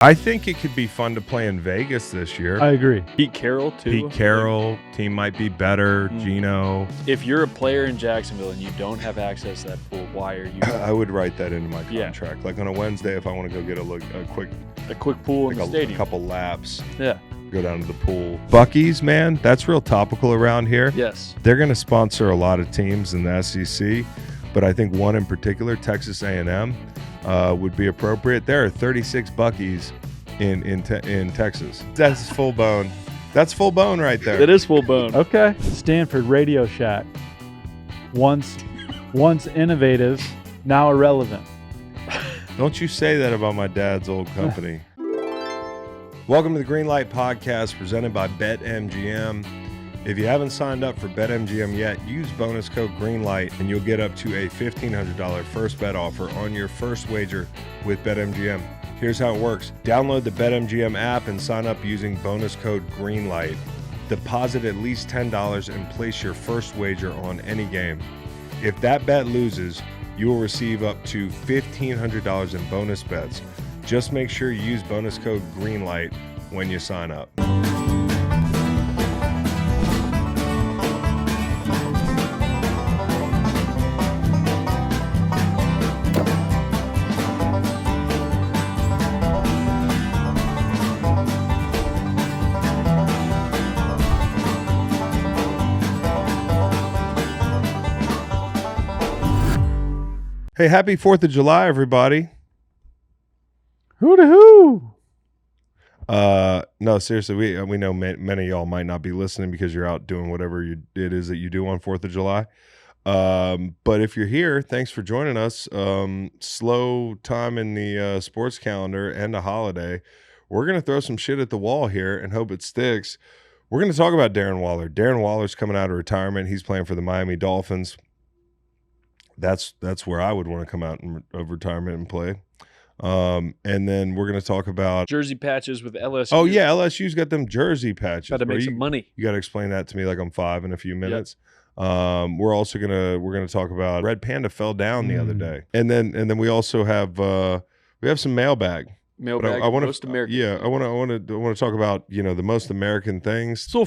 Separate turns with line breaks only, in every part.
I think it could be fun to play in Vegas this year.
I agree.
Pete Carroll, too.
Pete Carroll, team might be better. Gino.
If you're a player in Jacksonville and you don't have access to that pool, why are you?
I would write that into my contract.
Yeah.
Like on a Wednesday, if I want to go get a quick
pool in the stadium.
A couple laps.
Yeah.
Go down to the pool. Buc-ee's, man, that's real topical around here.
Yes.
They're going to sponsor a lot of teams in the SEC, but I think one in particular, Texas A&M, would be appropriate. There are 36 Buc-ee's in Texas. That's full bone. That's full bone right there.
It is full bone.
Okay. Stanford Radio Shack. Once innovative, now irrelevant.
Don't you say that about my dad's old company. Welcome to the Green Light Podcast presented by BetMGM. If you haven't signed up for BetMGM yet, use bonus code GREENLIGHT and you'll get up to a $1,500 first bet offer on your first wager with BetMGM. Here's how it works. Download the BetMGM app and sign up using bonus code GREENLIGHT. Deposit at least $10 and place your first wager on any game. If that bet loses, you will receive up to $1,500 in bonus bets. Just make sure you use bonus code GREENLIGHT when you sign up. Hey, happy 4th of July, everybody.
Hoo-da-hoo!
No, seriously, we know many of y'all might not be listening because you're out doing whatever it is that you do on 4th of July. But if you're here, thanks for joining us. Slow time in the sports calendar and a holiday. We're going to throw some shit at the wall here and hope it sticks. We're going to talk about Darren Waller. Darren Waller's coming out of retirement. He's playing for the Miami Dolphins. That's where I would want to come out of retirement and play. And then we're going to talk about
jersey patches with LSU.
Oh yeah, LSU's got them jersey patches.
Got to make some money.
You got to explain that to me like I'm 5 in a few minutes. Yep. We're also gonna talk about Red Panda fell down the other day, and then we also have some mailbag.
Mailbag.
I want
most American.
Yeah, I want to talk about the most American things.
It's a little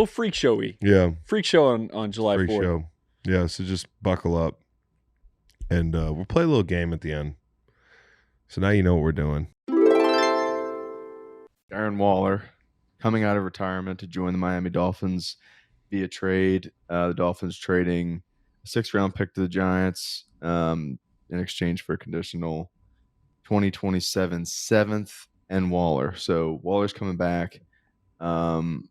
freak showy.
Yeah,
freak show on July 4th.
Show. Yeah, so just buckle up, and we'll play a little game at the end. So now you know what we're doing.
Darren Waller coming out of retirement to join the Miami Dolphins via trade. The Dolphins trading a 6th-round pick to the Giants in exchange for a conditional 2027 7th and Waller. So Waller's coming back. Darren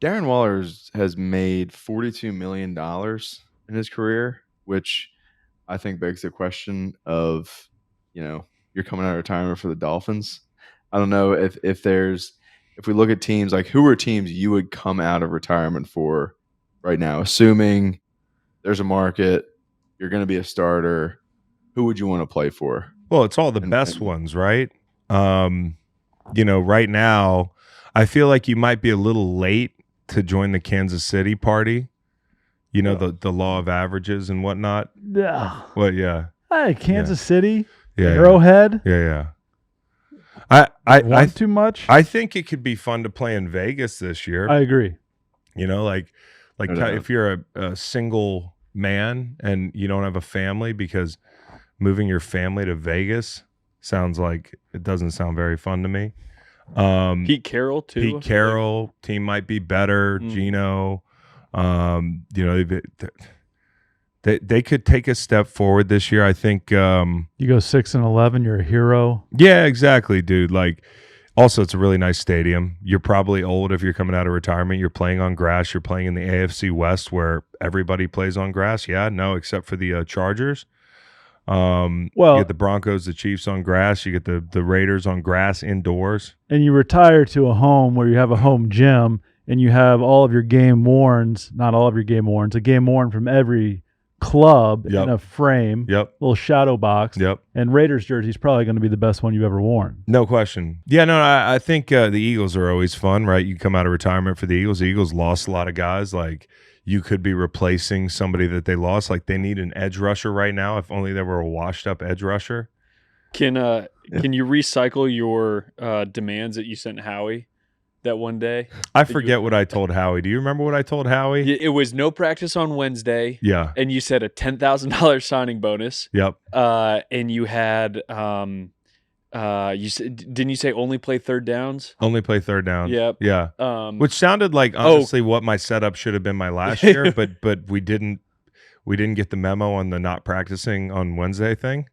Waller has made $42 million in his career, which I think begs the question of, you're coming out of retirement for the Dolphins. I don't know if we look at teams, like who are teams you would come out of retirement for right now, assuming there's a market, you're going to be a starter, who would you want to play for?
Well, it's all the best ones, right? Right now, I feel like you might be a little late to join the Kansas City party. The law of averages and whatnot.
Yeah.
Well, yeah.
Hey, Kansas City.
Yeah,
Arrowhead.
Yeah. I
too much.
I think it could be fun to play in Vegas this year.
I agree.
If you're a single man and you don't have a family, because moving your family to Vegas doesn't sound very fun to me.
Pete Carroll too.
Pete Carroll, team might be better. Gino, They could take a step forward this year. I think
you go 6-11, you're a hero.
Yeah, exactly, dude. Also, it's a really nice stadium. You're probably old if you're coming out of retirement. You're playing on grass. You're playing in the AFC West where everybody plays on grass. Yeah, no, except for the Chargers. You get the Broncos, the Chiefs on grass. You get the Raiders on grass indoors.
And you retire to a home where you have a home gym and you have all of your game worns, not all of your game worns, a game worn from every club in a frame, little shadow box. And Raiders jersey is probably going to be the best one you've ever worn.
No question. Yeah, no, I think the Eagles are always fun, right? You come out of retirement for the Eagles. The Eagles lost a lot of guys. You could be replacing somebody that they lost. They need an edge rusher right now. If only there were a washed up edge rusher.
Can you recycle your demands that you sent Howie that one day?
I forget what I told Howie. Do you remember what I told Howie?
It was no practice on Wednesday.
Yeah.
And you said a $10,000 signing bonus.
Yep.
And you had didn't you say only play third downs?
Only play third downs.
Yep.
Yeah. Which sounded like honestly what my setup should have been my last year, but we didn't get the memo on the not practicing on Wednesday thing.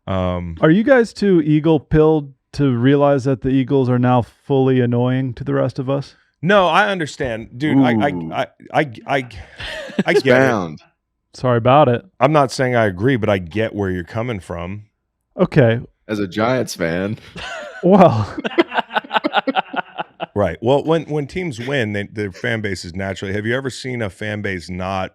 Are you guys too eagle-pilled to realize that the Eagles are now fully annoying to the rest of us?
No, I understand, dude. I get it.
Sorry about it.
I'm not saying I agree, but I get where you're coming from.
Okay.
As a Giants fan,
well,
right. Well, when teams win, their fan base is naturally. Have you ever seen a fan base not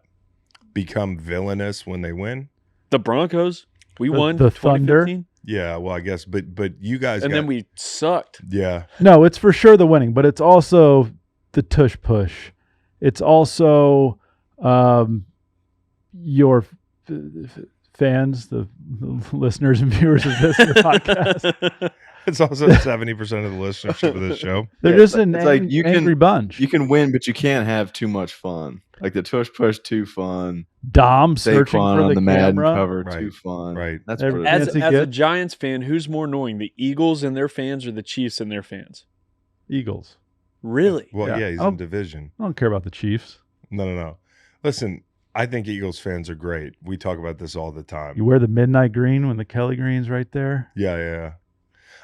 become villainous when they win?
The Broncos. We won
the Thunder.
Yeah, well, I guess, but you guys,
then we sucked.
Yeah.
No, it's for sure the winning, but it's also the tush push. It's also your fans, the listeners and viewers of this podcast.
It's also 70% of the listenership of this show.
They're just an angry bunch.
You can win, but you can't have too much fun. Like the tush push, too fun.
Dom searching
Saquon
for
on the Madden
camera.
cover,
Right.
too fun.
Right.
That's
As a Giants fan, who's more annoying, the Eagles and their fans or the Chiefs and their fans?
Eagles.
Really?
Well, yeah, he's in division.
I don't care about the Chiefs.
No. Listen, I think Eagles fans are great. We talk about this all the time.
You wear the midnight green when the Kelly green's right there.
Yeah.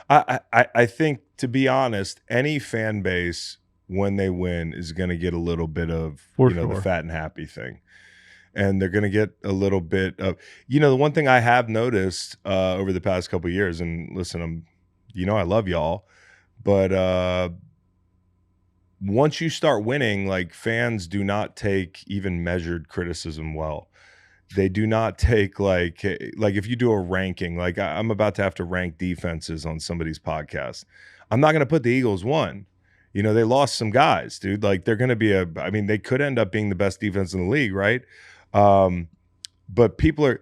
I think, to be honest, any fan base when they win is going to get a little bit of the fat and happy thing, and they're going to get a little bit of the one thing I have noticed over the past couple of years. And listen, I love y'all, but once you start winning, like, fans do not take even measured criticism well. They do not take like if you do a ranking, like I'm about to have to rank defenses on somebody's podcast. I'm not going to put the Eagles one. They lost some guys, dude. Like, they're going to be they could end up being the best defense in the league, right? But people are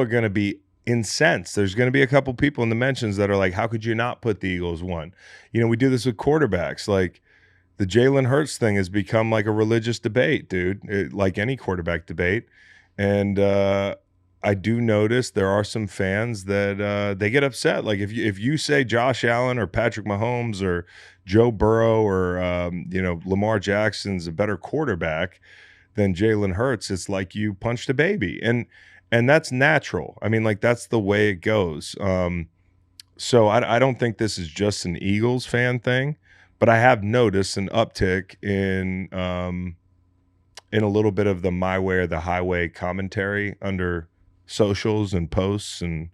going to be incensed. There's going to be a couple people in the mentions that are like, how could you not put the Eagles one? We do this with quarterbacks. Like, the Jalen Hurts thing has become like a religious debate, dude, like any quarterback debate. And I do notice there are some fans that they get upset. Like, if you say Josh Allen or Patrick Mahomes or Joe Burrow or Lamar Jackson's a better quarterback than Jalen Hurts, it's like you punched a baby, and that's natural. I mean, like, that's the way it goes. So I don't think this is just an Eagles fan thing, but I have noticed an uptick in a little bit of the my way or the highway commentary under socials and posts and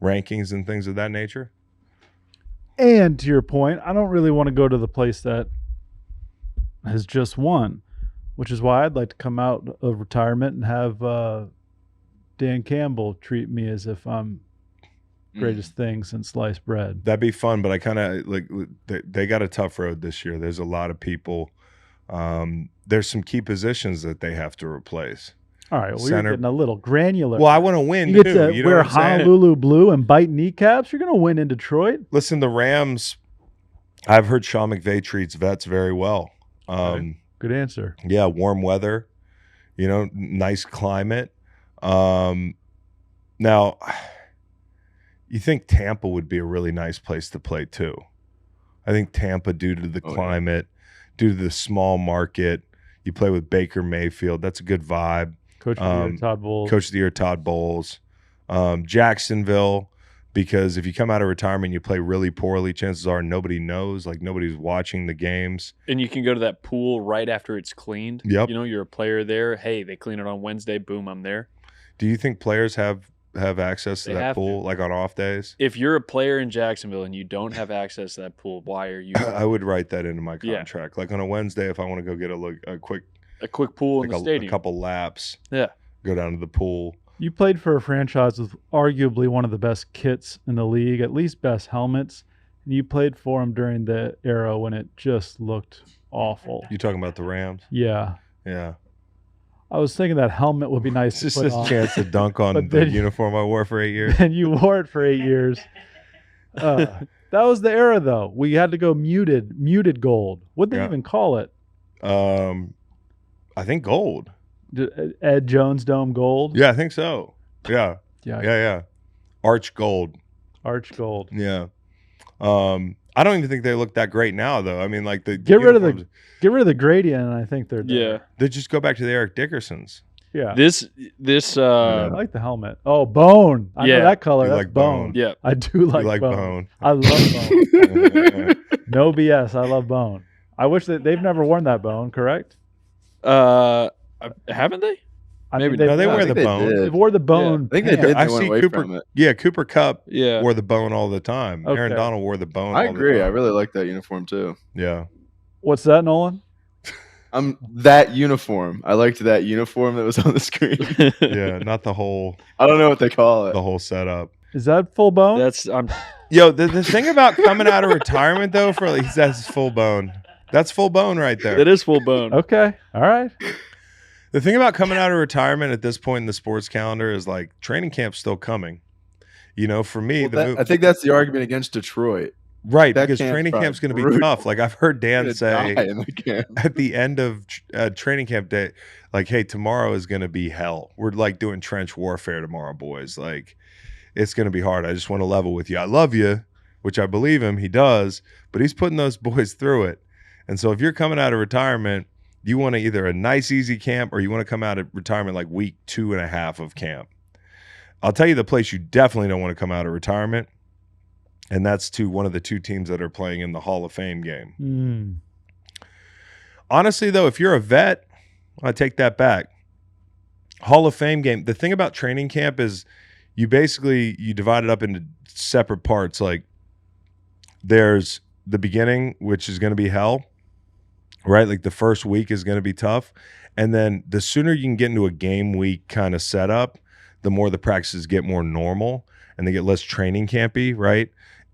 rankings and things of that nature.
And to your point, I don't really want to go to the place that has just won, which is why I'd like to come out of retirement and have Dan Campbell treat me as if I'm greatest thing since sliced bread.
That'd be fun, but I kind of like they got a tough road this year. There's a lot of people. There's some key positions that they have to replace.
All right, well, you're getting a little granular.
Well, I want to win.
You get to wear Honolulu blue and bite kneecaps. You're going to win in Detroit.
Listen, the Rams, I've heard Sean McVay treats vets very well.
Good answer.
Yeah, warm weather, nice climate. Now, you think Tampa would be a really nice place to play too. I think Tampa, due to the climate, due to the small market, you play with Baker Mayfield. That's a good vibe.
Coach of the Year, Todd Bowles.
Coach of the Year, Todd Bowles. Jacksonville, because if you come out of retirement and you play really poorly, chances are nobody knows, like nobody's watching the games.
And you can go to that pool right after it's cleaned.
Yep.
You're a player there. Hey, they clean it on Wednesday. Boom, I'm there.
Do you think players have access to that pool, like on off days?
If you're a player in Jacksonville and you don't have access to that pool, why are you?
I would write that into my contract. Yeah. Like on a Wednesday, if I want to go get a quick
pool in the stadium,
a couple laps.
Yeah.
Go down to the pool.
You played for a franchise with arguably one of the best kits in the league, at least best helmets. And you played for them during the era when it just looked awful.
You talking about the Rams?
Yeah.
Yeah.
I was thinking that helmet would be nice
It's
to
just
put
a
on.
chance to dunk on the uniform I wore for 8 years.
And you wore it for 8 years. That was the era, though. We had to go muted gold. What'd they even call it?
I think gold.
Ed Jones Dome gold?
Yeah, I think so. Yeah.
Yeah.
Yeah. Arch gold. Yeah. I don't even think they look that great now, though. I mean, like
get rid of the gradient, and I think they're there.
Yeah.
They just go back to the Eric Dickersons.
Yeah.
This
I like the helmet. Oh, bone. I know that color. That's
like
bone.
Yeah.
I do like bone. I love bone. No BS. I love bone. I wish that they've never worn that bone, correct?
Haven't they?
Maybe
no, they wear the bone.
They wore the bone.
I think they did.
I see Cooper. Yeah, Cooper Kupp wore the bone all the time.
Okay.
Aaron Donald wore the bone.
I agree. I really like that uniform too.
Yeah.
What's that, Nolan?
That uniform. I liked that uniform that was on the screen.
Yeah, not the whole.
I don't know what they call it.
The whole setup.
Is that full bone?
Yo, the thing about coming out of retirement though, that's full bone. That's full bone right there.
It is full bone.
Okay. All right.
The thing about coming out of retirement at this point in the sports calendar is like training camp's still coming. You know, for me,
I think that's the argument against Detroit.
Right, because training camp's going to be tough. Like I've heard Dan say at the end of training camp day, like, hey, tomorrow is going to be hell. We're like doing trench warfare tomorrow, boys. Like it's going to be hard. I just want to level with you. I love you, which I believe him. He does, but he's putting those boys through it. And so if you're coming out of retirement, you want either a nice, easy camp or you want to come out of retirement like week 2.5 of camp. I'll tell you the place you definitely don't want to come out of retirement, and that's to one of the two teams that are playing in the Hall of Fame game. Honestly, though, if you're a vet, I take that back. Hall of Fame game, the thing about training camp is you divide it up into separate parts. Like there's the beginning, which is going to be hell. Right? Like the first week is going to be tough. And then the sooner you can get into a game week kind of setup, the more the practices get more normal and they get less training campy, right?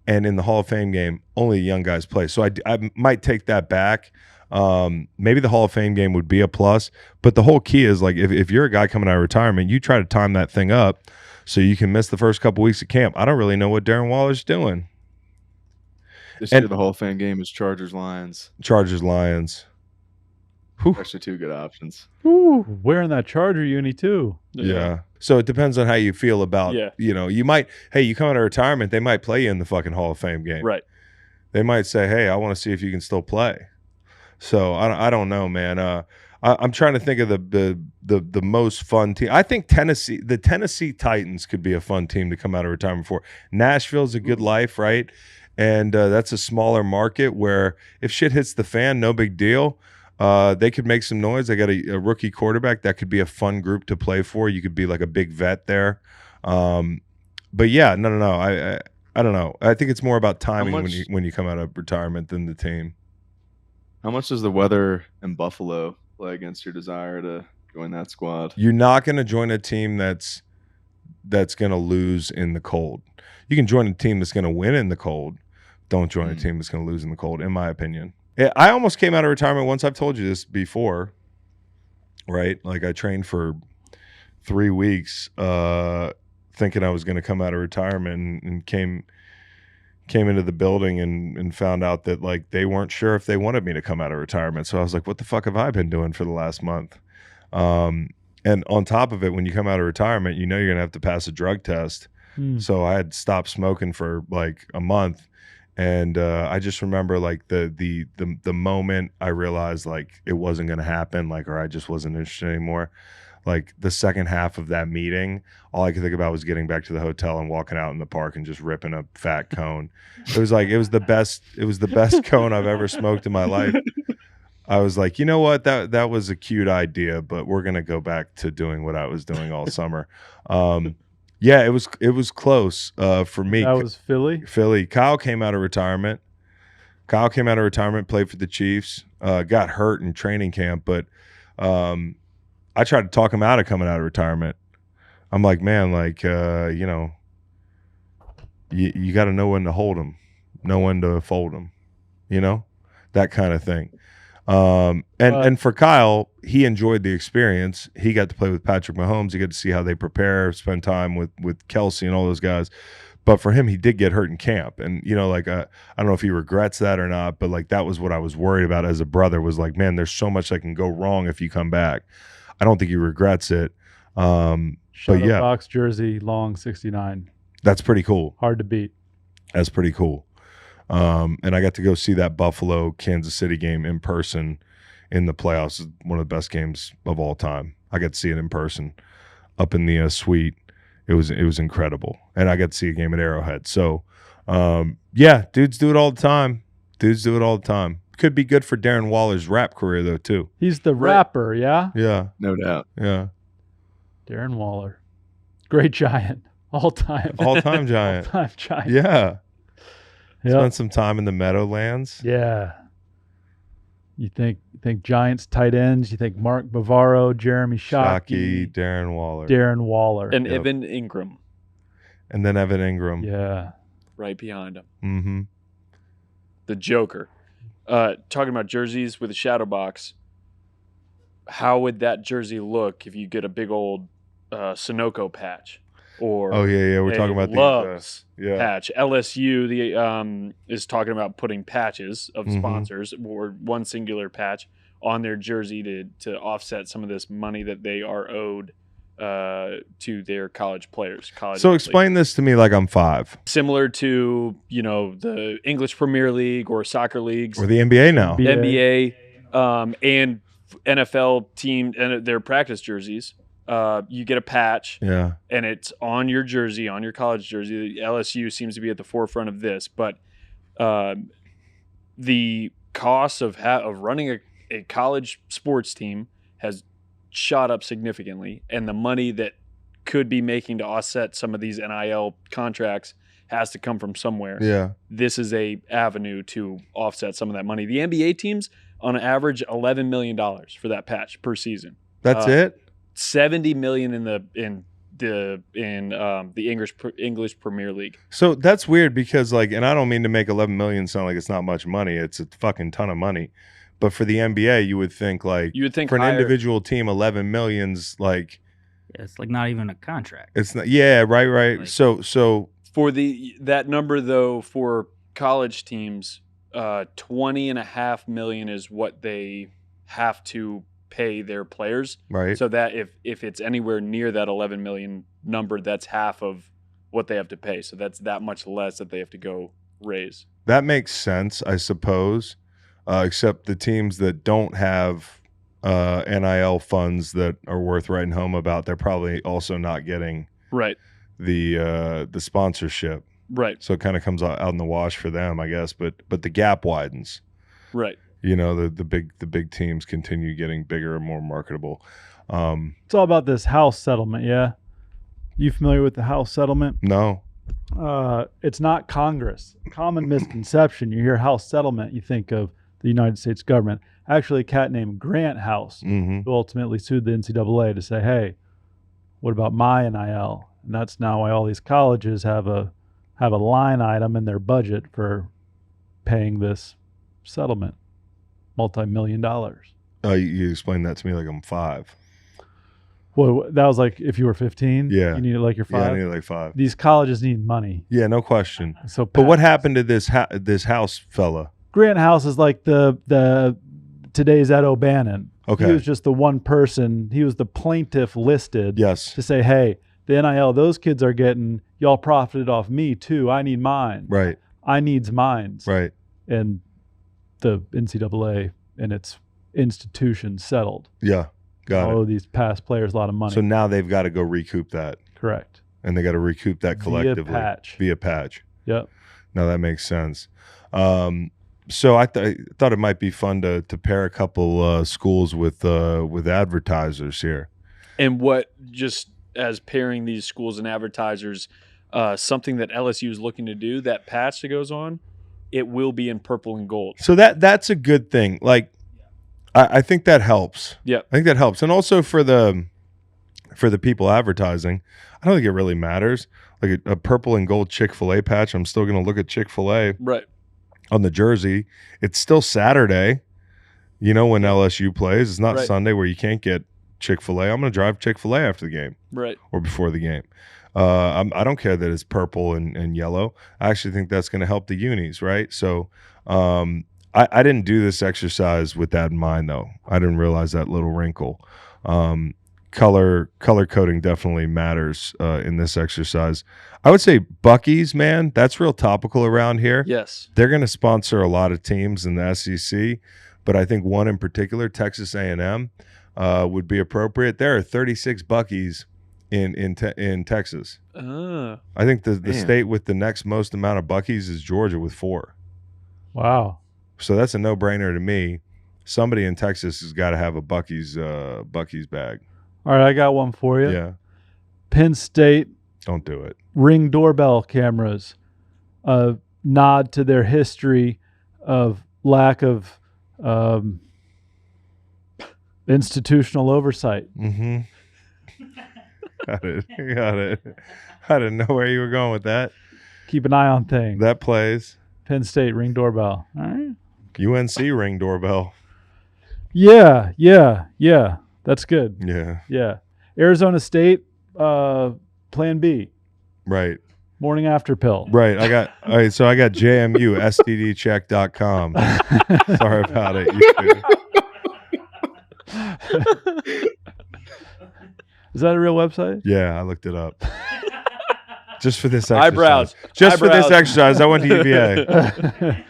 And in the Hall of Fame game, only young guys play. So I might take that back. Maybe the Hall of Fame game would be a plus. But the whole key is like if you're a guy coming out of retirement, you try to time that thing up so you can miss the first couple weeks of camp. I don't really know what Darren Waller's doing.
This year, the Hall of Fame game is Chargers-Lions.
Chargers-Lions.
Actually, two good options.
Ooh, wearing that Charger uni too.
Yeah. So it depends on how you feel about, you know, you might, hey, you come out of retirement, they might play you in the fucking Hall of Fame game.
Right.
They might say, hey, I want to see if you can still play. So I don't know, man. I'm trying to think of the most fun team. I think the Tennessee Titans could be a fun team to come out of retirement for. Nashville's a good life, right? And that's a smaller market where if shit hits the fan, no big deal. They could make some noise. They got a rookie quarterback. That could be a fun group to play for. You could be like a big vet there. But yeah, no. I don't know. I think it's more about timing when you come out of retirement than the team.
How much does the weather in Buffalo play against your desire to join that squad?
You're not going to join a team that's going to lose in the cold. You can join a team that's going to win in the cold. Don't join a team that's going to lose in the cold, in my opinion. I almost came out of retirement once. I've told you this before, right? Like I trained for 3 weeks thinking I was going to come out of retirement and came into the building and found out that like they weren't sure if they wanted me to come out of retirement. So I was like, what the fuck have I been doing for the last month? And on top of it, when you come out of retirement, you know you're going to have to pass a drug test. So I had stopped smoking for like a month. And I just remember like the moment I realized like it wasn't going to happen, like, or I just wasn't interested anymore. Like the second half of that meeting, all I could think about was getting back to the hotel and walking out in the park and just ripping a fat cone. It was the best cone I've ever smoked in my life. I was like, you know what, that was a cute idea, but we're going to go back to doing what I was doing all summer. Yeah, it was close for me.
That was Philly?
Kyle came out of retirement. Played for the Chiefs, got hurt in training camp, but I tried to talk him out of coming out of retirement. I'm like, man, like, you know, you got to know when to hold him, know when to fold him, you know, that kind of thing. And for Kyle, he enjoyed the experience. He got to play with Patrick Mahomes. He got to see how they prepare, spend time with Kelsey and all those guys. But for him, he did get hurt in camp. And, like, I don't know if he regrets that or not, but, like, that was what I was worried about as a brother was, like, man, there's so much that can go wrong if you come back. I don't think he regrets it. But, yeah.
Box jersey, long 69.
That's pretty cool.
Hard to beat.
That's pretty cool. And I got to go see that Buffalo-Kansas City game in person in the playoffs. It's one of the best games of all time. I got to see it in person up in the suite. It was incredible. And I got to see a game at Arrowhead. So, yeah, dudes do it all the time. Could be good for Darren Waller's rap career, though, too.
He's the rapper, yeah?
Yeah.
No doubt.
Yeah.
Darren Waller. Great Giant. All-time.
All-time Giant.
All-time Giant.
Yeah.
Yep.
Spent some time in the Meadowlands.
Yeah. You think Giants tight ends, you think Mark Bavaro, Jeremy Shockey,
Darren Waller.
And Evan Ingram.
And then Evan Ingram.
Yeah.
Right behind him.
Mm-hmm.
The Joker. Talking about jerseys with a shadow box, how would that jersey look if you get a big old Sunoco patch? Or
we're talking about
Loves patch. LSU is talking about putting patches of sponsors or one singular patch on their jersey to offset some of this money that they are owed to their college players.
So explain this to me like I'm 5.
Similar to the English Premier League or soccer leagues
or the NBA now.
NBA and NFL team and their practice jerseys. You get a patch, and it's on your jersey, on your college jersey. LSU seems to be at the forefront of this, but the cost of running a college sports team has shot up significantly, and the money that could be making to offset some of these NIL contracts has to come from somewhere.
Yeah,
this is a avenue to offset some of that money. The NBA teams, on average, $11 million for that patch per season.
That's it.
$70 million in the English Premier League.
So that's weird because and I don't mean to make 11 million sound like it's not much money. It's a fucking ton of money. But for the NBA, you would think for an individual team, 11 million's like
it's like not even a contract.
It's not. Yeah, right. Like, so
for that number though for college teams, $20.5 million is what they have to pay their players,
right?
So that if it's anywhere near that 11 million number, that's half of what they have to pay. So that's that much less that they have to go raise.
That makes sense, I suppose. Except the teams that don't have NIL funds that are worth writing home about, they're probably also not getting the sponsorship.
Right.
So it kind of comes out in the wash for them, I guess. But the gap widens.
Right.
The big teams continue getting bigger and more marketable.
It's all about this house settlement, yeah? You familiar with the house settlement?
No.
It's not Congress. Common misconception. You hear house settlement, you think of the United States government. Actually, a cat named Grant House who ultimately sued the NCAA to say, hey, what about my NIL? And that's now why all these colleges have a line item in their budget for paying this settlement. Multi-million dollars.
You explained that to me like I'm 5.
Well, that was like if you were 15.
Yeah,
you needed like your 5.
Yeah, I needed like 5.
These colleges need money.
Yeah, no question.
So,
but what happened to this House fella?
Grant House is like the today's Ed O'Bannon.
Okay,
he was just the one person. He was the plaintiff listed.
Yes,
to say, hey, the NIL those kids are getting, y'all profited off me too. I need mine.
Right.
I needs mines.
Right.
And the NCAA and its institutions settled.
Yeah, got it.
Oh, these past players a lot of money.
So now they've got to go recoup that.
Correct.
And they got to recoup that collectively. Via patch.
Yep.
No, that makes sense. So I thought it might be fun to pair a couple schools with advertisers here.
And what, just as pairing these schools and advertisers, something that LSU is looking to do, that patch that goes on, it will be in purple and gold.
So that's a good thing. Like, I think that helps.
Yeah,
I think that helps, and also for the people advertising, I don't think it really matters. Like a purple and gold Chick-fil-A patch, I'm still going to look at Chick-fil-A
right on
the jersey. It's still Saturday. You know, when LSU plays, it's not
Right.
Sunday where you can't get Chick-fil-A. I'm going to drive Chick-fil-A after the game.
Right.
Or before the game. I don't care that it's purple and yellow. I actually think that's going to help the unis, right? So I didn't do this exercise with that in mind, though. I didn't realize that little wrinkle. Color coding definitely matters in this exercise. I would say Buc-ee's, man, that's real topical around here.
Yes.
They're going to sponsor a lot of teams in the SEC, but I think one in particular, Texas A&M, would be appropriate. There are 36 Buc-ee's in Texas. I think the state with the next most amount of Buc-ee's is Georgia with 4.
Wow.
So that's a no-brainer to me. Somebody in Texas has got to have a Buc-ee's bag.
All right, I got one for you.
Yeah.
Penn State.
Don't do it.
Ring doorbell cameras. A nod to their history of lack of institutional oversight.
Mm-hmm. Got it. I didn't know where you were going with that.
Keep an eye on things.
That plays.
Penn State ring doorbell. All right.
UNC ring doorbell.
Yeah. That's good.
Yeah.
Arizona State, Plan B.
Right.
Morning after pill.
Right. I got JMU, STDcheck.com. Sorry about it.
Is that a real website?
Yeah, I looked it up. Just for this exercise.
Eyebrows.
For this exercise, I went to UVA.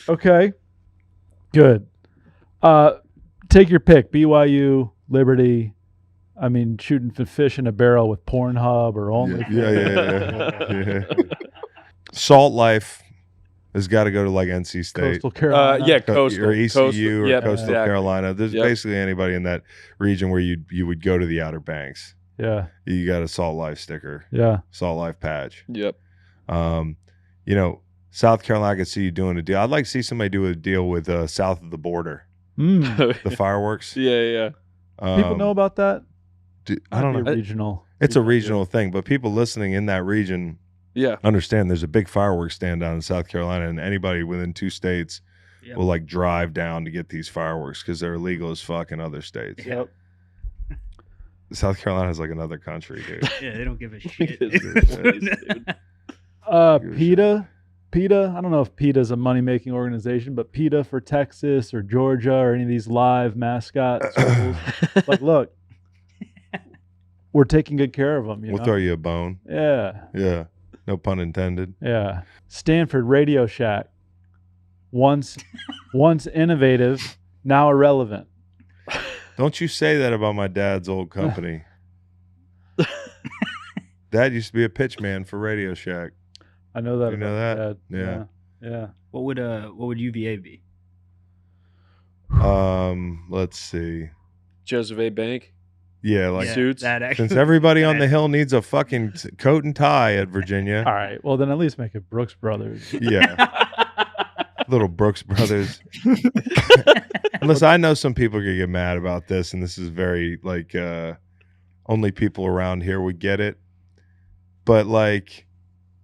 Okay. Good. Take your pick. BYU, Liberty. I mean, shooting fish in a barrel with Pornhub or only.
Yeah. Salt Life has got to go to like NC State.
Coastal Carolina.
Coastal.
Or ECU or
Yep,
Coastal
exactly.
Carolina. There's basically anybody in that region where you would go to the Outer Banks.
Yeah.
You got a Salt Life sticker.
Yeah.
Salt Life patch.
Yep.
South Carolina, I could see you doing a deal. I'd like to see somebody do a deal with south of the border. The fireworks.
Yeah.
People know about that?
I don't know.
Regional.
It's a regional thing, but people listening in that region understand there's a big fireworks stand down in South Carolina, and anybody within 2 states will like drive down to get these fireworks because they're illegal as fuck in other states.
Yep.
South Carolina is like another country, dude.
Yeah, they don't give a shit.
PETA, I don't know if PETA is a money-making organization, but PETA for Texas or Georgia or any of these live mascot schools. Like, look, we're taking good care of them.
We'll throw you a bone.
Yeah.
No pun intended.
Yeah. Stanford Radio Shack. Once innovative, now irrelevant.
Don't you say that about my dad's old company. Dad used to be a pitch man for Radio Shack.
I know that.
You know that?
Dad. Yeah.
What would UVA be?
Let's see.
Joseph A. Bank.
Yeah, like
suits.
Since everybody on the Hill needs a fucking coat and tie at Virginia.
All right. Well, then at least make it Brooks Brothers.
Yeah. Little Brooks Brothers. Unless I know some people are going to get mad about this, and this is very, like, only people around here would get it. But, like,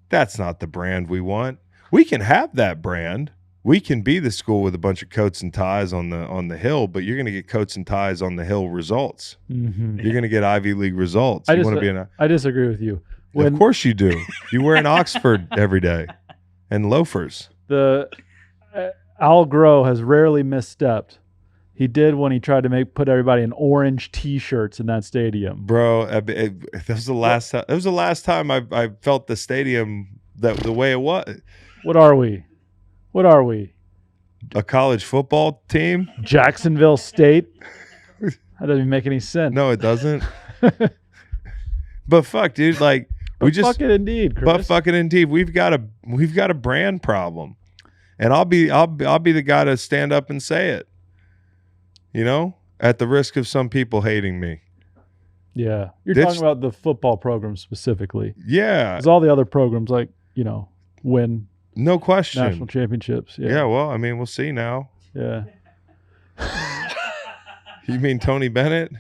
that's not the brand we want. We can have that brand. We can be the school with a bunch of coats and ties on the Hill, but you're going to get coats and ties on the Hill results.
Mm-hmm.
You're going to get Ivy League results.
I disagree with you.
Of course you do. You wear an Oxford every day and loafers.
Al Groh has rarely misstepped. He did when he tried to put everybody in orange T-shirts in that stadium.
Bro, that was the last time. It was the last time I felt the stadium the way it was.
What are we?
A college football team?
Jacksonville State? That doesn't even make any sense.
No, it doesn't. But fuck, dude, like
fuck it indeed, Chris.
But fuck it indeed. We've got a brand problem. And I'll be the guy to stand up and say it. You know, at the risk of some people hating me.
Yeah. You're talking about the football program specifically.
Yeah.
Because all the other programs, like, win.
No question.
National championships.
Yeah, well, I mean, we'll see now.
Yeah.
You mean Tony Bennett?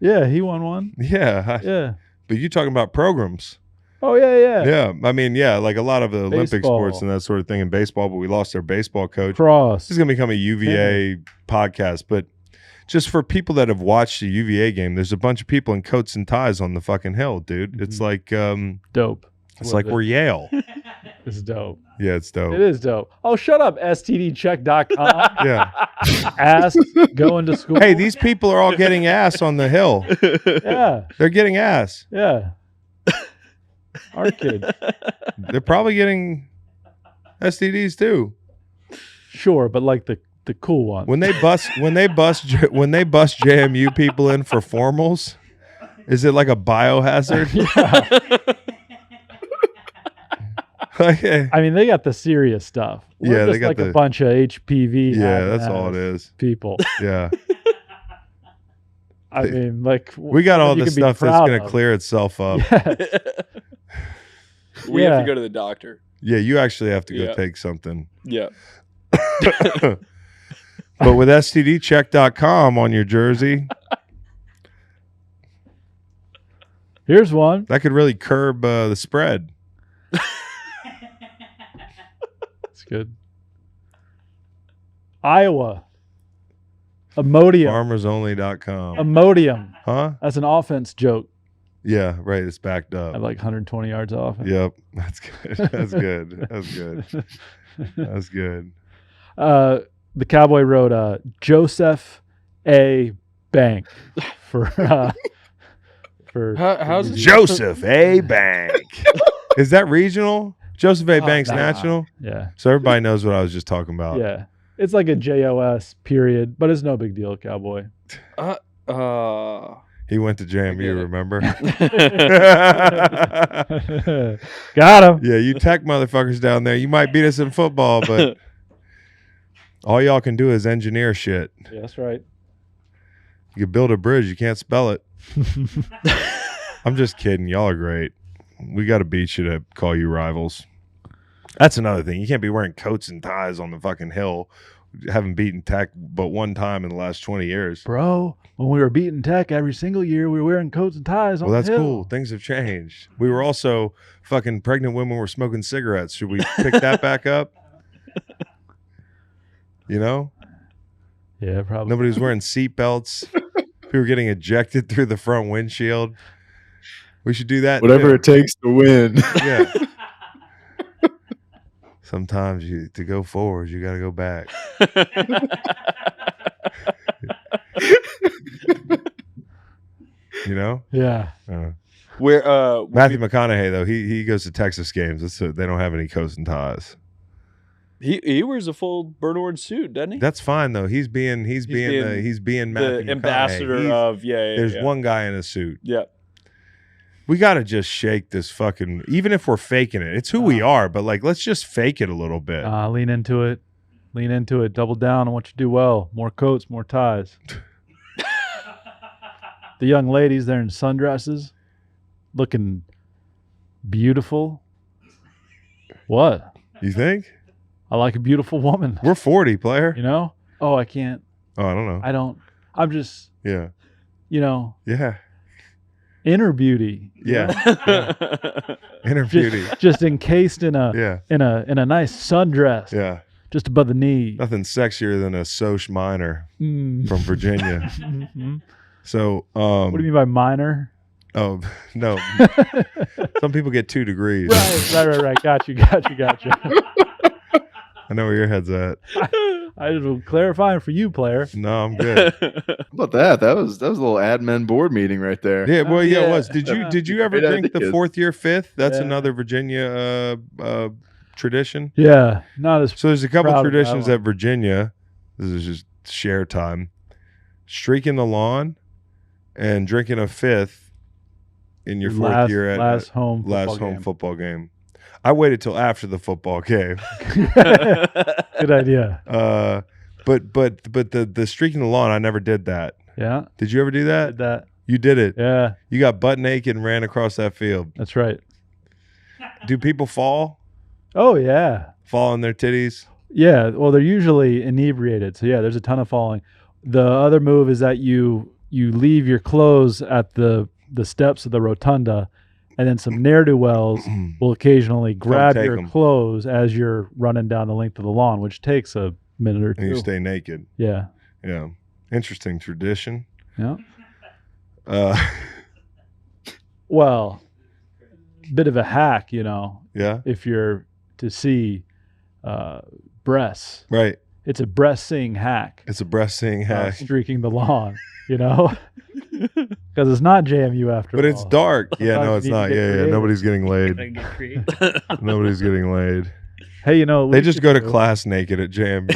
Yeah, he won one.
Yeah.
Yeah.
But you talking about programs.
Oh yeah.
Yeah, I mean, yeah, like a lot of the Olympic
Baseball.
sports and that sort of thing in baseball, but we lost our baseball coach.
Cross.
This is going to become a UVA podcast, but just for people that have watched the UVA game, there's a bunch of people in coats and ties on the fucking hill, dude. It's like
dope.
It's like we're Yale.
It's dope.
Yeah, it's dope.
It is dope. Oh, shut up, stdcheck.com.
Yeah.
Ass going to school.
Hey, these people are all getting ass on the hill.
Yeah.
They're getting ass.
Yeah. Our kids.
They're probably getting STDs too.
Sure, but like the cool one.
When they bust JMU people in for formals, is it like a biohazard?
Yeah. I mean, they got the serious stuff. We're just they got like a bunch of HPV.
Yeah, that's all it is.
People.
Yeah.
I mean, like
we got all this stuff that's going to clear itself up.
Yes.
We have to go to the doctor.
Yeah, you actually have to go take something.
Yeah.
But with STDcheck.com on your jersey,
here's one
that could really curb the spread.
That's good. Iowa. Imodium.
Farmersonly.com.
Imodium.
Huh?
That's an offense joke.
Yeah, right. It's backed up.
I have like 120 yards off.
Yep. That's good. That's good. That's good. That's good.
The Cowboy wrote Joseph A. Bank for
how's it?
Joseph A. Bank. Is that regional? Joseph A. Bank's national?
Yeah.
So everybody knows what I was just talking about.
Yeah. It's like a JOS period, but it's no big deal, Cowboy.
He went to JMU, remember?
Got him.
Yeah, you tech motherfuckers down there, you might beat us in football, but all y'all can do is engineer shit.
Yeah, that's right.
You can build a bridge, you can't spell it. I'm just kidding. Y'all are great. We got to beat you to call you rivals. That's another thing. You can't be wearing coats and ties on the fucking hill. Haven't beaten Tech but one time in the last 20 years.
Bro, when we were beating Tech every single year, we were wearing coats and ties on the hill.
Well, that's cool. Things have changed. We were also fucking pregnant women were smoking cigarettes. Should we pick that back up? You know?
Yeah, probably.
Nobody was wearing seatbelts. People were getting ejected through the front windshield. We should do that.
Whatever it takes to win.
Yeah. Sometimes to go forward, you got to go back. You know?
Yeah.
Where
Matthew McConaughey though, he goes to Texas games. They don't have any coats and ties.
He wears a full burnt orange suit, doesn't he?
That's fine though. He's being Matthew
the ambassador of
There's one guy in a suit.
Yeah.
We got to just shake this fucking, even if we're faking it. It's who we are, but like, let's just fake it a little bit.
Lean into it. Lean into it. Double down on what you do well. More coats, more ties. The young ladies, they're in sundresses, looking beautiful. What?
You think?
I like a beautiful woman.
We're 40, player.
You know? Oh, I can't.
Oh, I don't know.
I'm just,
Yeah.
you know.
Yeah.
Inner beauty.
Yeah. Inner beauty.
Just encased in a in a nice sundress.
Yeah.
Just above the knee.
Nothing sexier than a Soch minor from Virginia.
Mm-hmm.
So
what do you mean by minor?
Oh no. Some people get 2 degrees.
Right. Got you.
I know where your head's at.
I was clarifying for you, player.
No, I'm good.
How about that? That was a little admin board meeting right there.
Yeah, well, yeah, it was. Did you ever drink the 4th year 5th? That's another Virginia tradition.
Yeah, not as.
So there's a couple traditions at Virginia. This is just share time. Streaking the lawn and drinking a 5th in your 4th year at
last home
football game. I waited till after the football game.
Good idea.
But the streaking the lawn, I never did that.
Yeah.
Did you ever do that?
Did that.
You did it.
Yeah.
You got butt naked and ran across that field.
That's right.
Do people fall?
Oh yeah.
Fall on their titties?
Yeah. Well, they're usually inebriated. So yeah, there's a ton of falling. The other move is that you leave your clothes at the steps of the rotunda, and then some ne'er-do-wells will occasionally grab
take
your
'em.
clothes as you're running down the length of the lawn, which takes a minute or two.
And you stay naked.
Yeah.
Yeah. Interesting tradition.
Yeah.
Uh,
Well, bit of a hack,
yeah.
if you're to see breasts.
Right.
It's a breast seeing hack.
It's a breast seeing hack.
Streaking the lawn, because it's not JMU after all.
But it's dark. Yeah, no,
Sometimes
it's
you need to
not.
get
Yeah,
creative.
nobody's getting laid.
Gotta get creative.
Nobody's getting laid.
Hey,
They just go to class naked at JMU.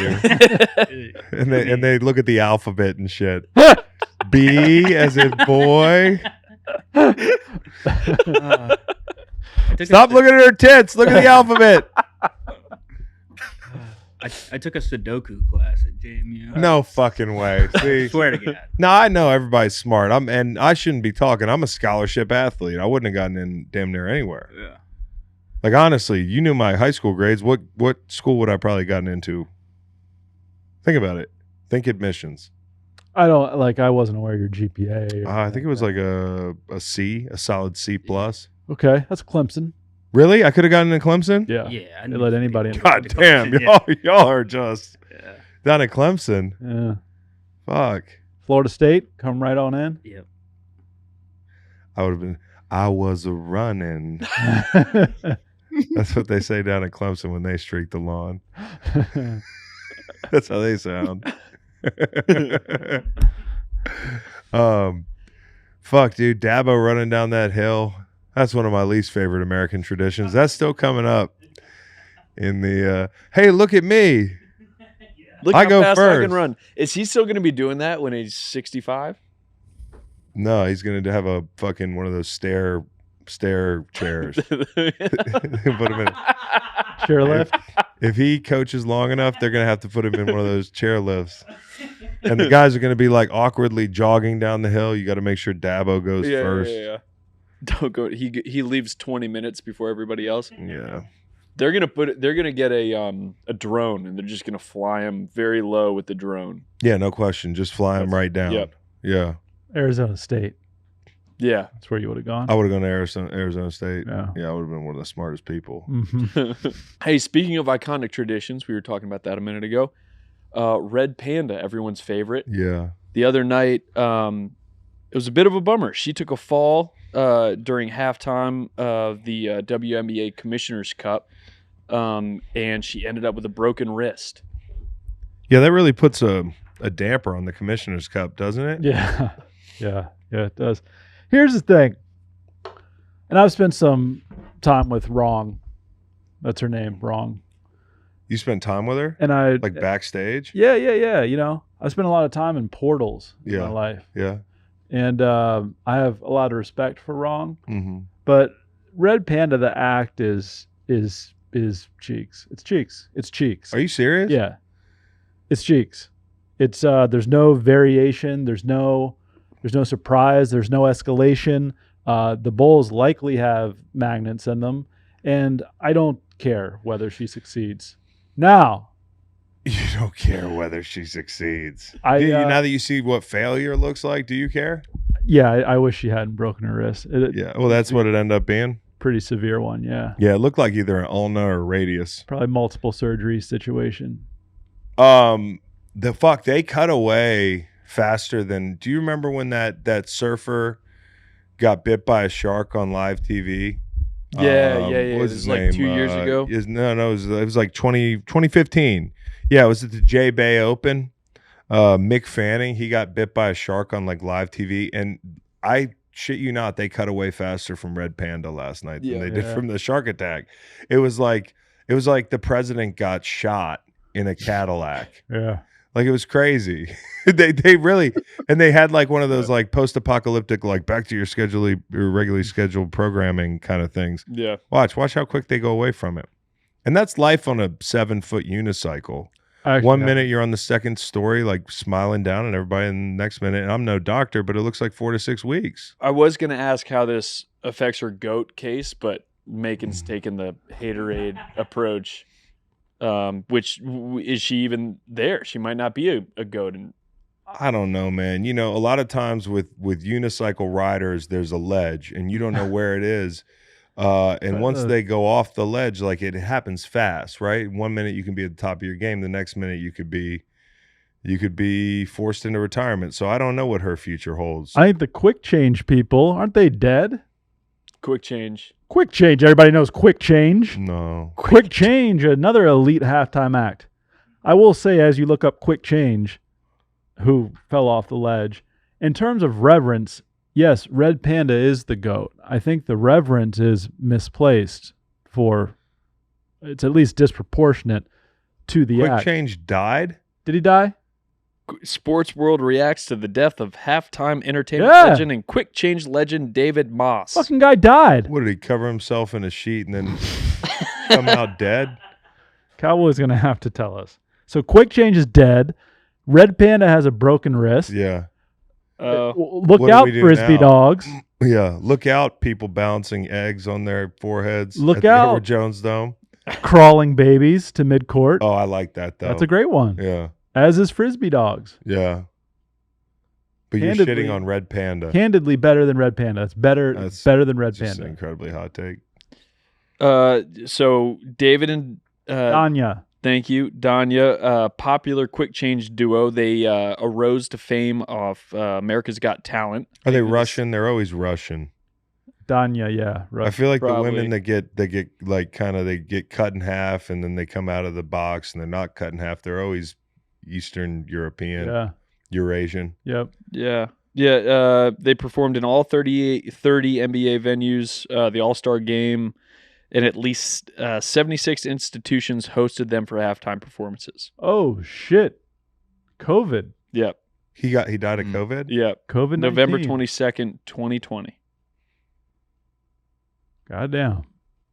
and they look at the alphabet and shit. B as in boy. Stop looking at her tits. Look at the alphabet.
I took a Sudoku class at JMU.
No fucking way. See,
Swear to God.
no, I know everybody's smart. And I shouldn't be talking. I'm a scholarship athlete. I wouldn't have gotten in damn near anywhere.
Yeah.
Like honestly, you knew my high school grades. What school would I probably gotten into? Think about it. Think admissions.
I wasn't aware of your GPA.
I think it was like a C, a solid C plus.
Okay, that's Clemson.
Really? I could have gotten into Clemson?
Yeah.
Yeah.
They let anybody in.
God damn, y'all are just
Yeah.
down at Clemson.
Yeah.
Fuck.
Florida State, come right on in.
Yep.
I was running. That's what they say down at Clemson when they streak the lawn. That's how they sound. Fuck, dude. Dabo running down that hill. That's one of my least favorite American traditions. That's still coming up in the hey, look at me.
Look
I
how
go
fast I can
first.
run. Is he still going to be doing that when he's 65?
No, he's gonna have a fucking one of those stair chairs. Put him in.
Chairlift.
If he coaches long enough, they're gonna have to put him in one of those chair lifts. And the guys are gonna be like awkwardly jogging down the hill. You got to make sure Dabo goes first.
Yeah. Don't go. He leaves 20 minutes before everybody else.
Yeah.
They're gonna get a drone and they're just gonna fly him very low with the drone.
Yeah, no question. Just fly him right down.
Yep.
Yeah.
Arizona State.
Yeah.
That's where you would have gone.
I would have gone to Arizona State.
Yeah.
Yeah, I would have been one of the smartest people.
Mm-hmm.
Hey, speaking of iconic traditions, we were talking about that a minute ago. Red Panda, everyone's favorite.
Yeah.
The other night, it was a bit of a bummer. She took a fall during halftime of the WNBA Commissioner's Cup, and she ended up with a broken wrist.
Yeah, that really puts a damper on the Commissioner's Cup, doesn't it?
Yeah. Yeah, it does. Here's the thing, and I've spent some time with Wrong. That's her name, Wrong.
You spent time with her?
And I
Like backstage?
Yeah. I spent a lot of time in portals in my
Yeah.
life,
Yeah.
and I have a lot of respect for Wrong.
Mm-hmm.
But Red Panda, the act is cheeks. It's cheeks. It's cheeks.
Are you serious?
Yeah, it's cheeks. It's there's no variation. There's no surprise. There's no escalation. The bowls likely have magnets in them, and I don't care whether she succeeds. Now,
You don't care whether she succeeds.
I,
Now that you see what failure looks like, do you care?
yeah, I wish she hadn't broken her wrist.
Yeah. Well, that's what it ended up being.
Pretty severe one. Yeah,
Yeah, it looked like either an ulna or radius.
probably multiple surgery situation.
They cut away faster than. Do you remember when that surfer got bit by a shark on live TV?
Yeah.
What was
It was
his
like
name?
2 years ago.
It was like 2015. Yeah, it was at the J Bay Open. Mick Fanning, he got bit by a shark on like live TV, and I shit you not, they cut away faster from Red Panda last night than they did from the shark attack. It was like the president got shot in a Cadillac.
Yeah.
Like it was crazy. they really, and they had like one of those like post-apocalyptic like back to your regularly scheduled programming kind of things.
Yeah.
Watch how quick they go away from it. And that's life on a 7-foot unicycle.
Actually,
1 minute you're on the second story, like smiling down at everybody, and the next minute, and I'm no doctor, but it looks like 4 to 6 weeks.
I was going to ask how this affects her goat case, but Macon's taken the haterade approach, which is she even there? She might not be a goat. And
I don't know, man. You know, a lot of times with unicycle riders, there's a ledge, and you don't know where it is. And once they go off the ledge, like it happens fast, right? 1 minute you can be at the top of your game, the next minute you could be forced into retirement. So I don't know what her future holds.
I think the quick change people, aren't they dead?
Quick change.
Quick change. Everybody knows quick change.
No.
Quick change, another elite halftime act. I will say, as you look up quick change, who fell off the ledge, in terms of reverence, yes, Red Panda is the GOAT. I think the reverence is misplaced it's at least disproportionate to the
Quick
act.
Change died?
Did he die?
Sports World reacts to the death of halftime entertainment legend and quick change legend David Moss.
Fucking guy died.
What, did he cover himself in a sheet and then come out dead?
Cowboy's going to have to tell us. So quick change is dead. Red Panda has a broken wrist.
Yeah.
Look out, Frisbee dogs.
Yeah. Look out, people bouncing eggs on their foreheads.
Look
at the
out.
Edward Jones Dome.
Crawling babies to midcourt.
Oh, I like that, though.
That's a great one.
Yeah.
As is Frisbee dogs.
Yeah. But
Candidly,
you're shitting on Red Panda.
Candidly better than Red Panda. That's better than Red
Just
Panda.
an incredibly hot take.
So David and
Danya.
Thank you, Danya. Popular quick change duo. They arose to fame off America's Got Talent.
Are they Russian? They're always Russian.
Danya, yeah.
I feel like
Probably.
the women that get like they get cut in half and then they come out of the box and they're not cut in half. They're always Eastern European, Eurasian.
Yep.
Yeah. They performed in all 30 NBA venues, the All-Star Game, and at least 76 institutions hosted them for halftime performances.
Oh shit! COVID.
Yep.
He died of COVID.
Yep.
COVID.
November 22nd, 2020.
Goddamn.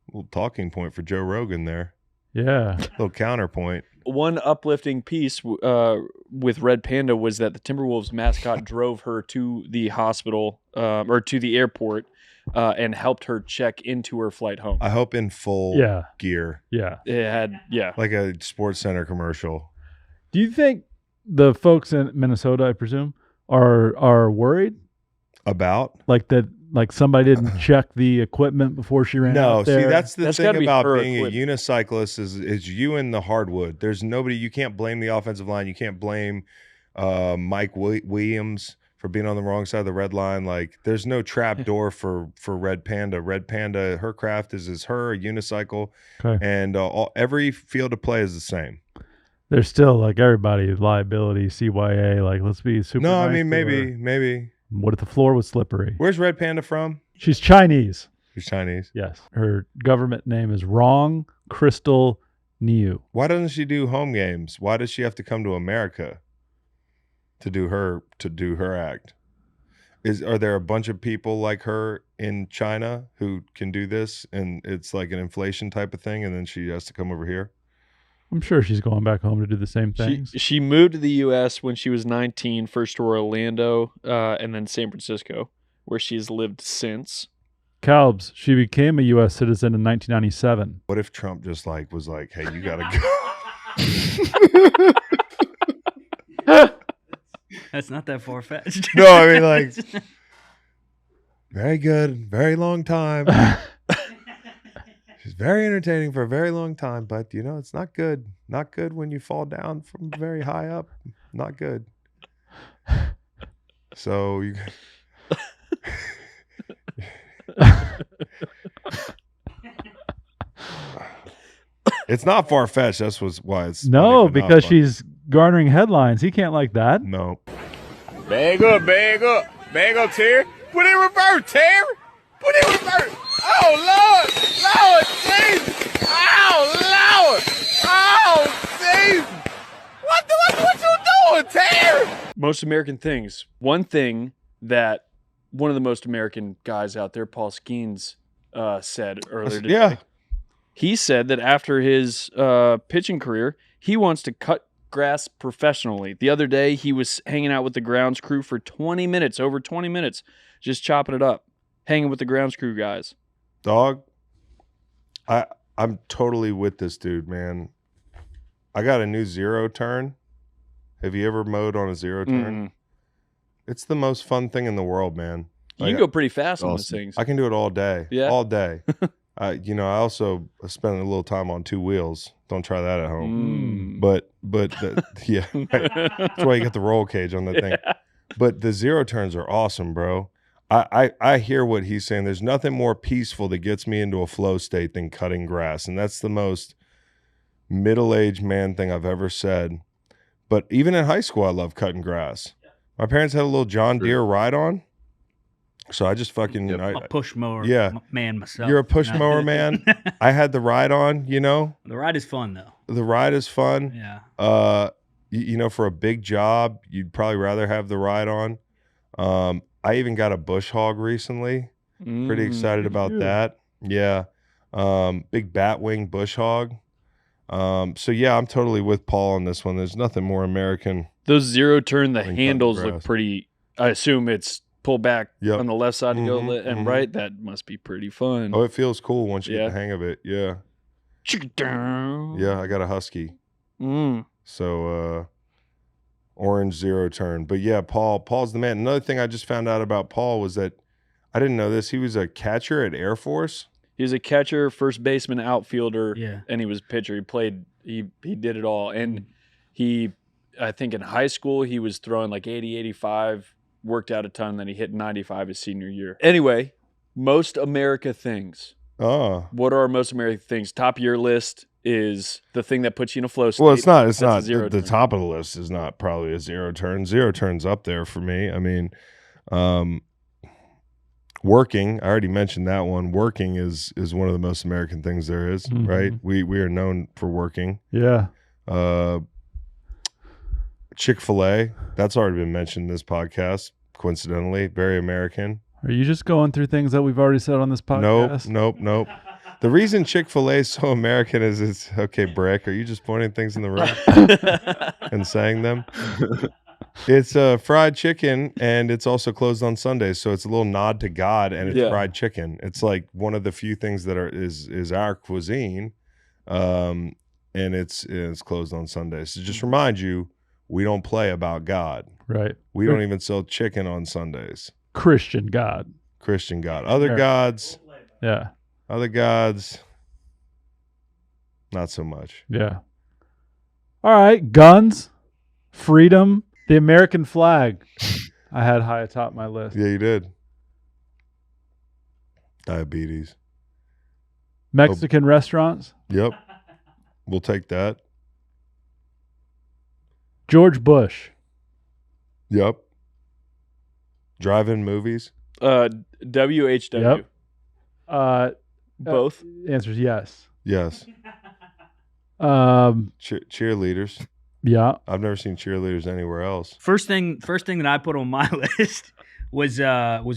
Little talking point for Joe Rogan there.
Yeah.
Little counterpoint.
One uplifting piece with Red Panda was that the Timberwolves mascot drove her to the hospital or to the airport and helped her check into her flight home.
I hope in full gear.
Yeah.
It had,
like a Sports Center commercial.
Do you think the folks in Minnesota, I presume, are worried
about
like somebody didn't check the equipment before she ran out there?
See, that's the thing about being
equipment.
a unicyclist is you and the hardwood. There's nobody. You can't blame the offensive line. You can't blame Mike Williams for being on the wrong side of the red line. Like, there's no trap door for Red Panda. Red Panda, her craft is her, a unicycle.
Okay.
And every field of play is the same.
There's still like everybody liability, CYA. Like, let's be super.
No,
nice
I mean maybe.
What if the floor was slippery?
Where's Red Panda from?
She's Chinese.
She's Chinese.
Yes. Her government name is Wrong Crystal Niu.
Why doesn't she do home games? Why does she have to come to America to do her act? Are there a bunch of people like her in China who can do this and it's like an inflation type of thing and then she has to come over here?
I'm sure she's going back home to do the same things.
She moved to the U.S. when she was 19, first to Orlando and then San Francisco, where she's lived since.
Calbs, she became a U.S. citizen in 1997.
What if Trump just was like, hey, you got to
go? That's not that far-fetched.
No, I mean, like, very good, very long time. She's very entertaining for a very long time, but, it's not good. Not good when you fall down from very high up. Not good. So you... It's not far-fetched. That's why it's...
No, because she's garnering headlines. He can't like that.
No.
Bag up, Terry. Put it in reverse, Terry. Put it in reverse. Oh, Lord, Jesus. Oh, Lord. Oh, Jesus. What you doing, Terry?
Most American things. One thing that one of the most American guys out there, Paul Skeens, said earlier today.
Yeah.
He said that after his pitching career, he wants to cut grass professionally. The other day, he was hanging out with the grounds crew for 20 minutes, over 20 minutes, just chopping it up, hanging with the grounds crew guys.
Dog, I'm totally with this dude, man. I got a new zero turn, Have you ever mowed on a zero turn? It's the most fun thing in the world, man.
You can go pretty fast on those things.
I can do it all day.
Yeah.
All day. I also spend a little time on 2 wheels. Don't try that at home. But yeah, that's why you got the roll cage on that thing. But the zero turns are awesome, bro. I hear what he's saying. There's nothing more peaceful that gets me into a flow state than cutting grass, and that's the most middle-aged man thing I've ever said. But even in high school, I love cutting grass. My parents had a little John Deere ride-on. So I just fucking
a push mower man myself.
You're a push mower man. I had the ride on,
The ride is fun though.
The ride is fun.
Yeah.
For a big job, you'd probably rather have the ride on. I even got a bush hog recently. Pretty excited about that. Yeah. Big batwing bush hog. So yeah, I'm totally with Paul on this one. There's nothing more American.
Those zero turn, the handles look pretty. I assume it's pull back on the left side to go and right. That must be pretty fun.
Oh, it feels cool once you get the hang of it. Yeah. Yeah, I got a husky. So orange zero turn. But yeah, Paul's the man. Another thing I just found out about Paul was that I didn't know this. He was a catcher at Air Force.
He was a catcher, first baseman, outfielder, and he was a pitcher. He played. He did it all. And I think in high school he was throwing like 80, 85. Worked out a ton, then he hit 95 his senior year. Anyway, most America things.
Oh.
What are our most American things? Top of your list is the thing that puts you in a flow state.
Well, it's not. The top of the list is not probably a zero turn. Zero turn's up there for me. I mean, working. I already mentioned that one. Working is one of the most American things there is, right? We are known for working.
Yeah.
Chick-fil-A, that's already been mentioned in this podcast, coincidentally. Very American.
Are you just going through things that we've already said on this podcast?
Nope. The reason Chick-fil-A is so American is it's, okay, Brick, are you just pointing things in the room and saying them? It's fried chicken, and it's also closed on Sundays, so it's a little nod to God, and it's fried chicken. It's like one of the few things that is our cuisine, and it's closed on Sundays. So just remind you, we don't play about God.
Right.
We don't even sell chicken on Sundays.
Christian God.
Other gods.
Yeah.
Other gods. Not so much.
Yeah. All right. Guns. Freedom. The American flag. I had high atop my list.
Yeah, you did. Diabetes.
Mexican restaurants.
Yep. We'll take that.
George Bush.
Yep. Drive-in movies.
WHW.
Yep.
Both.
Answers yes.
Yes. Cheerleaders.
Yeah.
I've never seen cheerleaders anywhere else.
First thing that I put on my list was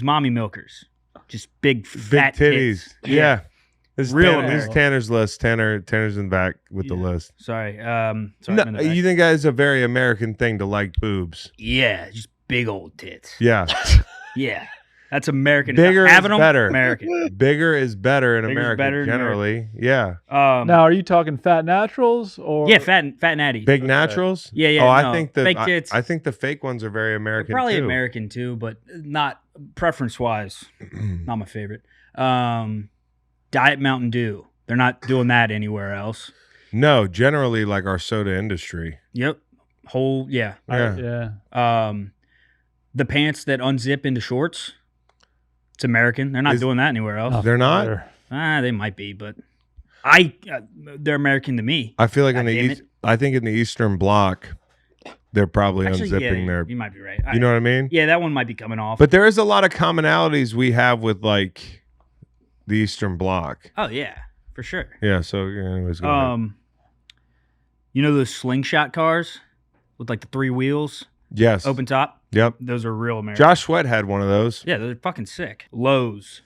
mommy milkers. Just big fat
titties.
Tits.
Yeah. This is
Real
This is Tanner's list. Tanner's in the back with the list.
Sorry.
No, you think that is a very American thing to like boobs?
Yeah, just big old tits.
Yeah.
Yeah. That's American.
Bigger is better.
American.
Bigger is better in
Bigger's
America,
better
generally. Yeah.
Now, are you talking fat naturals or?
Yeah, fat natty.
Big naturals?
Yeah.
Oh,
no,
I think the
fake tits.
I think the fake ones are very American
Probably
too.
American too, but not preference-wise. Not my favorite. Diet Mountain Dew. They're not doing that anywhere else.
No, generally like our soda industry.
Yep. Yeah. The pants that unzip into shorts. It's American. They're not doing that anywhere else.
They're not?
They might be, but they're American to me.
I feel like I think in the Eastern Bloc, they're probably unzipping their.
You might be right.
You know what I mean?
Yeah, that one might be coming off.
But there is a lot of commonalities we have with like the Eastern Bloc.
Oh yeah, for sure.
Yeah. So anyways, go ahead.
You know those slingshot cars with like the 3 wheels?
Yes.
Open top?
Yep.
Those are real American.
Josh Sweat had one of those.
Yeah, they're fucking sick. Lowe's,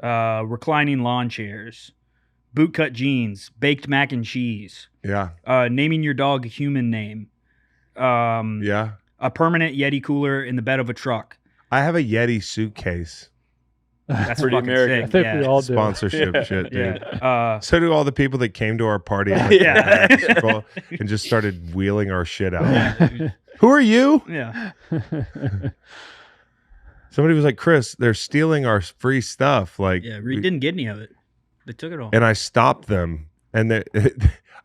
reclining lawn chairs, bootcut jeans, baked mac and cheese.
Yeah.
Naming your dog a human name.
Yeah.
A permanent Yeti cooler in the bed of a truck.
I have a Yeti suitcase.
That's
Pretty
fucking
American.
I
sick.
think
yeah.
we all do.
Sponsorship shit, dude.
Yeah.
So do all the people that came to our party at like
Yeah.
basketball and just started wheeling our shit out. Who are you?
Yeah.
Somebody was like, Chris, they're stealing our free stuff. Like,
Yeah. Reed didn't get any of it. They took it all.
and I stopped them. And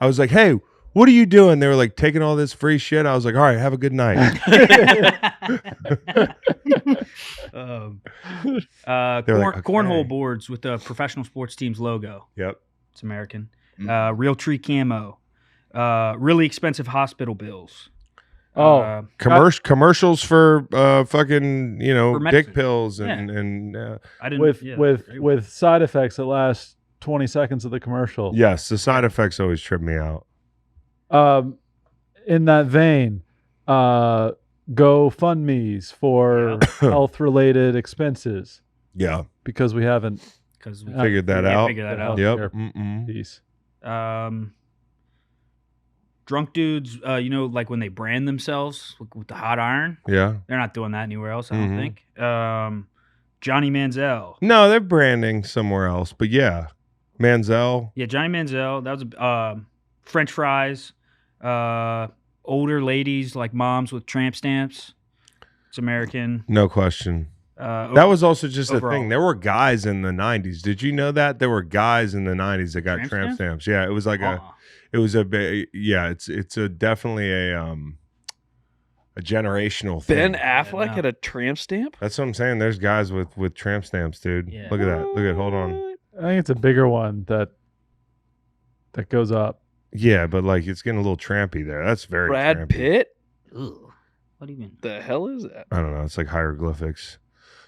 I was like, hey, what are you doing? They were like taking all this free shit. I was like, all right, have a good night.
Cornhole boards with the professional sports team's logo.
Yep.
It's American. Realtree camo. Really expensive hospital bills.
Commercials for fucking,
For
dick
medicine.
pills
Yeah.
and
I didn't
with side effects that last 20 seconds of the commercial.
yes, the side effects always trip me out.
In that vein, GoFundMes for health-related expenses
Yeah.
because we haven't
because we
Figured that out.
Figure that
the
out.
Yep.
healthcare piece.
Drunk dudes, like when they brand themselves with the hot iron,
Yeah.
they're not doing that anywhere else, I don't
Mhm.
think. Johnny Manziel.
No, they're branding somewhere else. But yeah. Manziel.
Yeah, Johnny Manziel. That was French fries. Older ladies like moms with tramp stamps. It's American.
No question. That was also just a thing. There were guys in the 90s. Did you know that? There were guys in the 90s that got tramp stamps. Yeah, it was like it's definitely a generational thing.
Ben Affleck had a tramp stamp?
That's what I'm saying. There's guys with tramp stamps, dude.
Yeah.
Look at that. Look at hold on.
I think it's a bigger one that goes up.
Yeah, but like it's getting a little trampy there. That's very
Brad
trampy.
Pitt?
Ugh. What do you mean?
The hell is that?
I don't know. It's like hieroglyphics.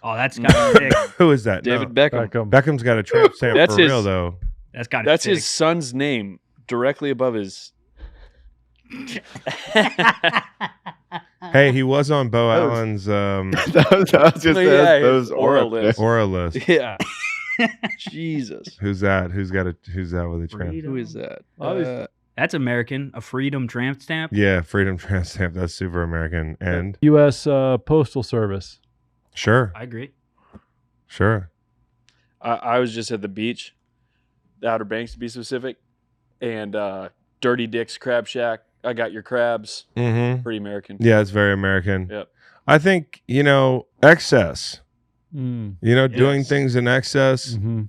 Oh, that's got big.
Who is that?
David
No.
Beckham.
Beckham's got a tramp stamp
That's
for
his-
real though.
That's got
That's his son's name directly above his.
Hey, he was on Bo
That was-
Allen's
I was just
Oh, yeah,
those
his oral
aura
list.
Aura list.
Yeah. Jesus.
Who's that? Who's that with a tramp?
Freedom.
Who is that?
That's American. A freedom tramp stamp.
Yeah, Freedom Tramp Stamp. That's super American. And
U.S. Postal Service.
sure,
I agree.
sure.
I was just at the beach, the Outer Banks to be specific, and Dirty Dick's Crab Shack. I got your crabs.
Mm-hmm.
Pretty American.
Yeah, it's very American.
Yep.
I think, excess.
Mm.
Doing
Yes.
things in excess.
Mm-hmm.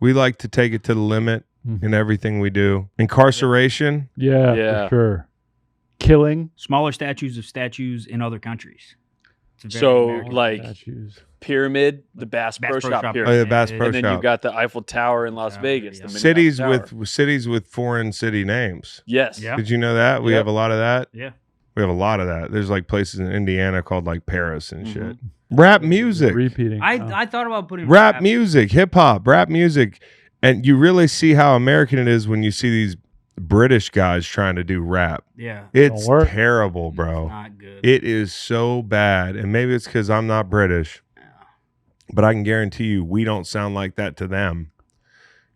We like to take it to the limit
Mhm.
in everything we do. Incarceration.
Yeah,
Yeah.
for sure. Killing.
Smaller statues in other countries. It's a very
So,
American.
like
Statues.
Pyramid, the Bass Pro Shop
Oh,
pyramid.
the Bass Pro
And then
Shop.
you've got the Eiffel Tower in Las
Tower,
Vegas.
yeah.
The
cities
Tower.
with foreign city names.
Yes.
Yeah.
Did you know that? We
Yep.
have a lot of that.
Yeah.
We have a lot of that. There's like places in Indiana called like Paris and
Mhm.
shit. Rap music.
Repeating.
I thought about putting
Rap music, hip hop, rap music. And you really see how American it is when you see these British guys trying to do rap.
Yeah.
It's
Don't work.
terrible,
It's
bro.
not good.
It is so bad. And maybe it's because I'm not British, but I can guarantee you we don't sound like that to them.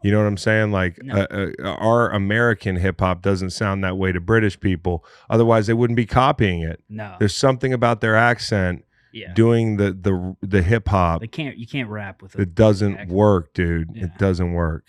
You know what I'm saying? Like
No.
our American hip hop doesn't sound that way to British people. Otherwise, they wouldn't be copying it.
No.
There's something about their accent
Yeah.
doing the hip hop
You can't rap with
that doesn't
accent.
work, dude.
Yeah.
It doesn't work.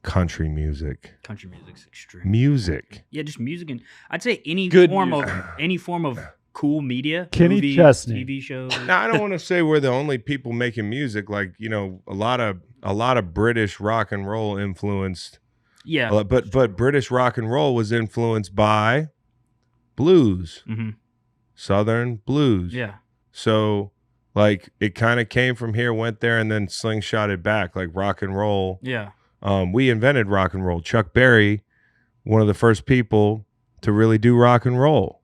Country music.
Country music's extreme.
Music.
Yeah, just music, and I'd say any
Good
form
music.
of any form of cool media,
Kenny
movies,
Chesney.
TV shows.
Now, I don't want to say we're the only people making music. Like, a lot of British rock and roll influenced.
Yeah.
But British rock and roll was influenced by blues,
hmm
Southern blues.
Yeah.
So, like, it kind of came from here, went there, and then slingshotted back, like rock and roll.
Yeah.
We invented rock and roll. Chuck Berry, one of the first people to really do rock and roll,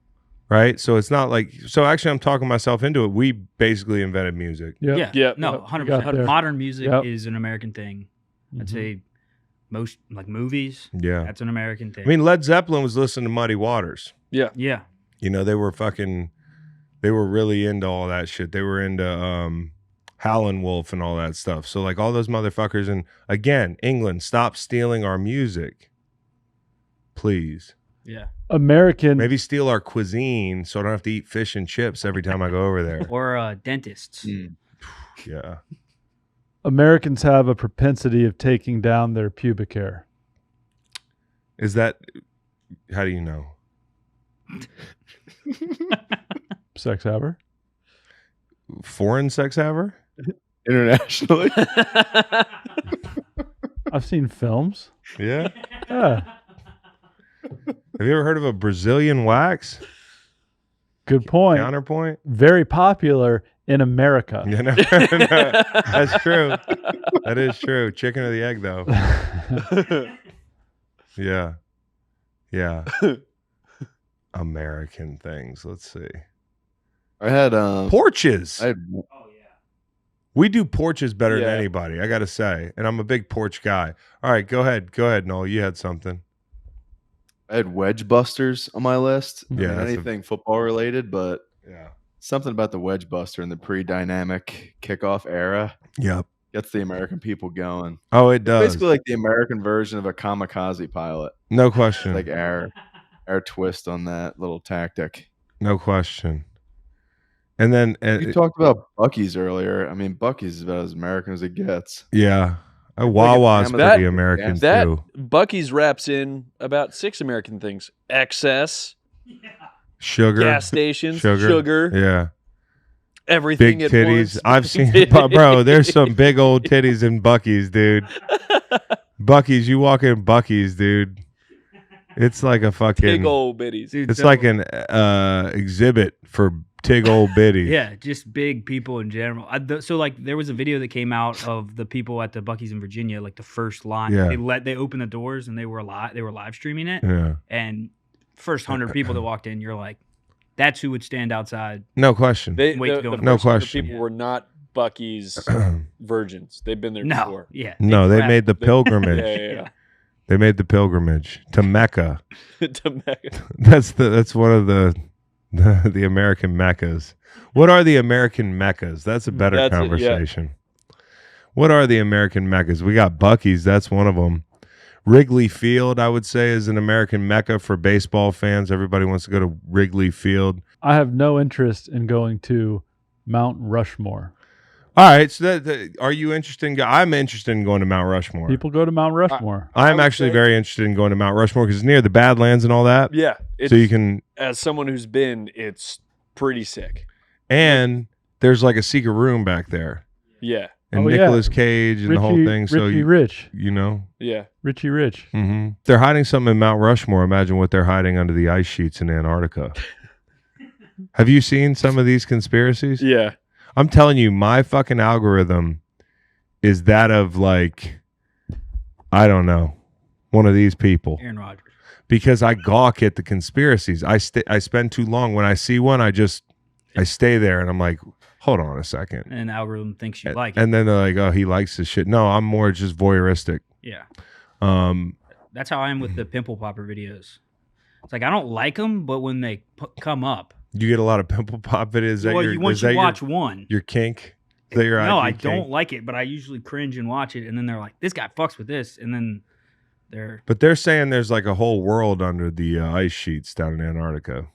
right? So it's not like actually I'm talking myself into it. We basically invented music.
Yep.
Yeah.
Yep.
No,
Yep,
100%.
got there.
Modern music
Yep.
is an American thing. I'd
Mhm.
say most like movies.
Yeah.
That's an American thing.
I mean, Led Zeppelin was listening to Muddy Waters.
yeah.
They were really into all that shit. They were into Howlin' Wolf and all that stuff. So like all those motherfuckers, and again, England, stop stealing our music. Please.
Yeah.
American.
Maybe steal our cuisine so I don't have to eat fish and chips every time I go over there.
Or dentists.
Mm.
Yeah.
Americans have a propensity of taking down their pubic hair.
Is that? How do you know?
Sex haver?
Foreign sex haver?
Internationally.
I've seen films.
Yeah.
Yeah.
Have you ever heard of a Brazilian wax?
Good point.
Counterpoint?
Very popular in America.
Yeah, no, that's true. That is true. Chicken or the egg, though. Yeah. Yeah. American things. Let's see.
I had
Porches.
Oh yeah.
We do porches better
Yeah.
than anybody, I got to say. And I'm a big porch guy. All right, go ahead. Go ahead, Noel. You had something.
I had wedge busters on my list.
Yeah,
I mean,
that's
anything football related, but
Yeah.
something about the wedge buster in the pre-dynamic kickoff era
Yep.
gets the American people going.
Oh, it does.
Basically, like the American version of a kamikaze pilot.
No question.
Like our twist on that little tactic.
No question. And then,
You talked about Buc-ee's earlier. I mean, Buc-ee's is about as American as it gets.
yeah.
like
Wawa's
a-
pretty
that-
American,
That
too.
Buc-ee's wraps in about 6 American things: excess,
Sugar.
gas stations,
Sugar.
sugar,
Yeah.
everything
Big
at
titties.
once.
I've seen, bro, there's some big old titties in Buc-ee's, dude. Buc-ee's, you walk in Buc-ee's, dude. It's like a
big
fucking,
old bitties.
Dude,
it's
so-
like an exhibit for tig old bitties.
Yeah, just big people in general. So like there was a video that came out of the people at the Buc-ee's in Virginia, like the first line.
Yeah.
They opened the doors and they were live streaming it.
Yeah.
And first 100 people that walked in, you're like, that's who would stand outside.
No question.
They,
Wait to
the,
go
the
in.
No
first 100
question.
people were not Buc-ee's virgins. They've been there
No,
before.
yeah.
No, they
crap-
made the pilgrimage.
Yeah.
They made the pilgrimage to Mecca.
To Mecca.
That's one of the American Meccas. What are the American Meccas? That's a better
That's it, yeah.
conversation. What are the American Meccas? We got Buc-ee's. That's one of them. Wrigley Field, I would say, is an American Mecca for baseball fans. Everybody wants to go to Wrigley Field.
I have no interest in going to Mount Rushmore.
All right. So are you interested? I'm interested in going to Mount Rushmore.
People go to Mount Rushmore.
I'm
would
actually
say-
very interested in going to Mount Rushmore because it's near the Badlands and all that.
Yeah. It's,
So you can,
as someone who's been, it's pretty sick.
and there's like a secret room back there.
Yeah.
And
Oh, yeah.
Nicolas Cage and the whole thing. So
Richie
you,
Rich.
you know.
Yeah.
Richie Rich.
Mm-hmm. They're hiding something in Mount Rushmore. Imagine what they're hiding under the ice sheets in Antarctica. Have you seen some of these conspiracies?
Yeah.
I'm telling you, my fucking algorithm is that of like, I don't know, one of these people.
Aaron Rodgers.
Because I gawk at the conspiracies. I spend too long. When I see one, I stay there and I'm like, hold on a second.
And the algorithm thinks you like it.
And then they're like, oh, he likes this shit. No, I'm more just voyeuristic.
Yeah.
Um,
That's how I am with the pimple popper videos. It's like I don't like them, but when they come up,
you get a lot of pimple pop videos. Is that
well,
your,
once
is that
you watch one,
your kink? Is that your
no,
IP
I
kink?
don't like it, but I usually cringe and watch it, and then they're like, "This guy fucks with this," and then they're
But they're saying there's like a whole world under the ice sheets down in Antarctica,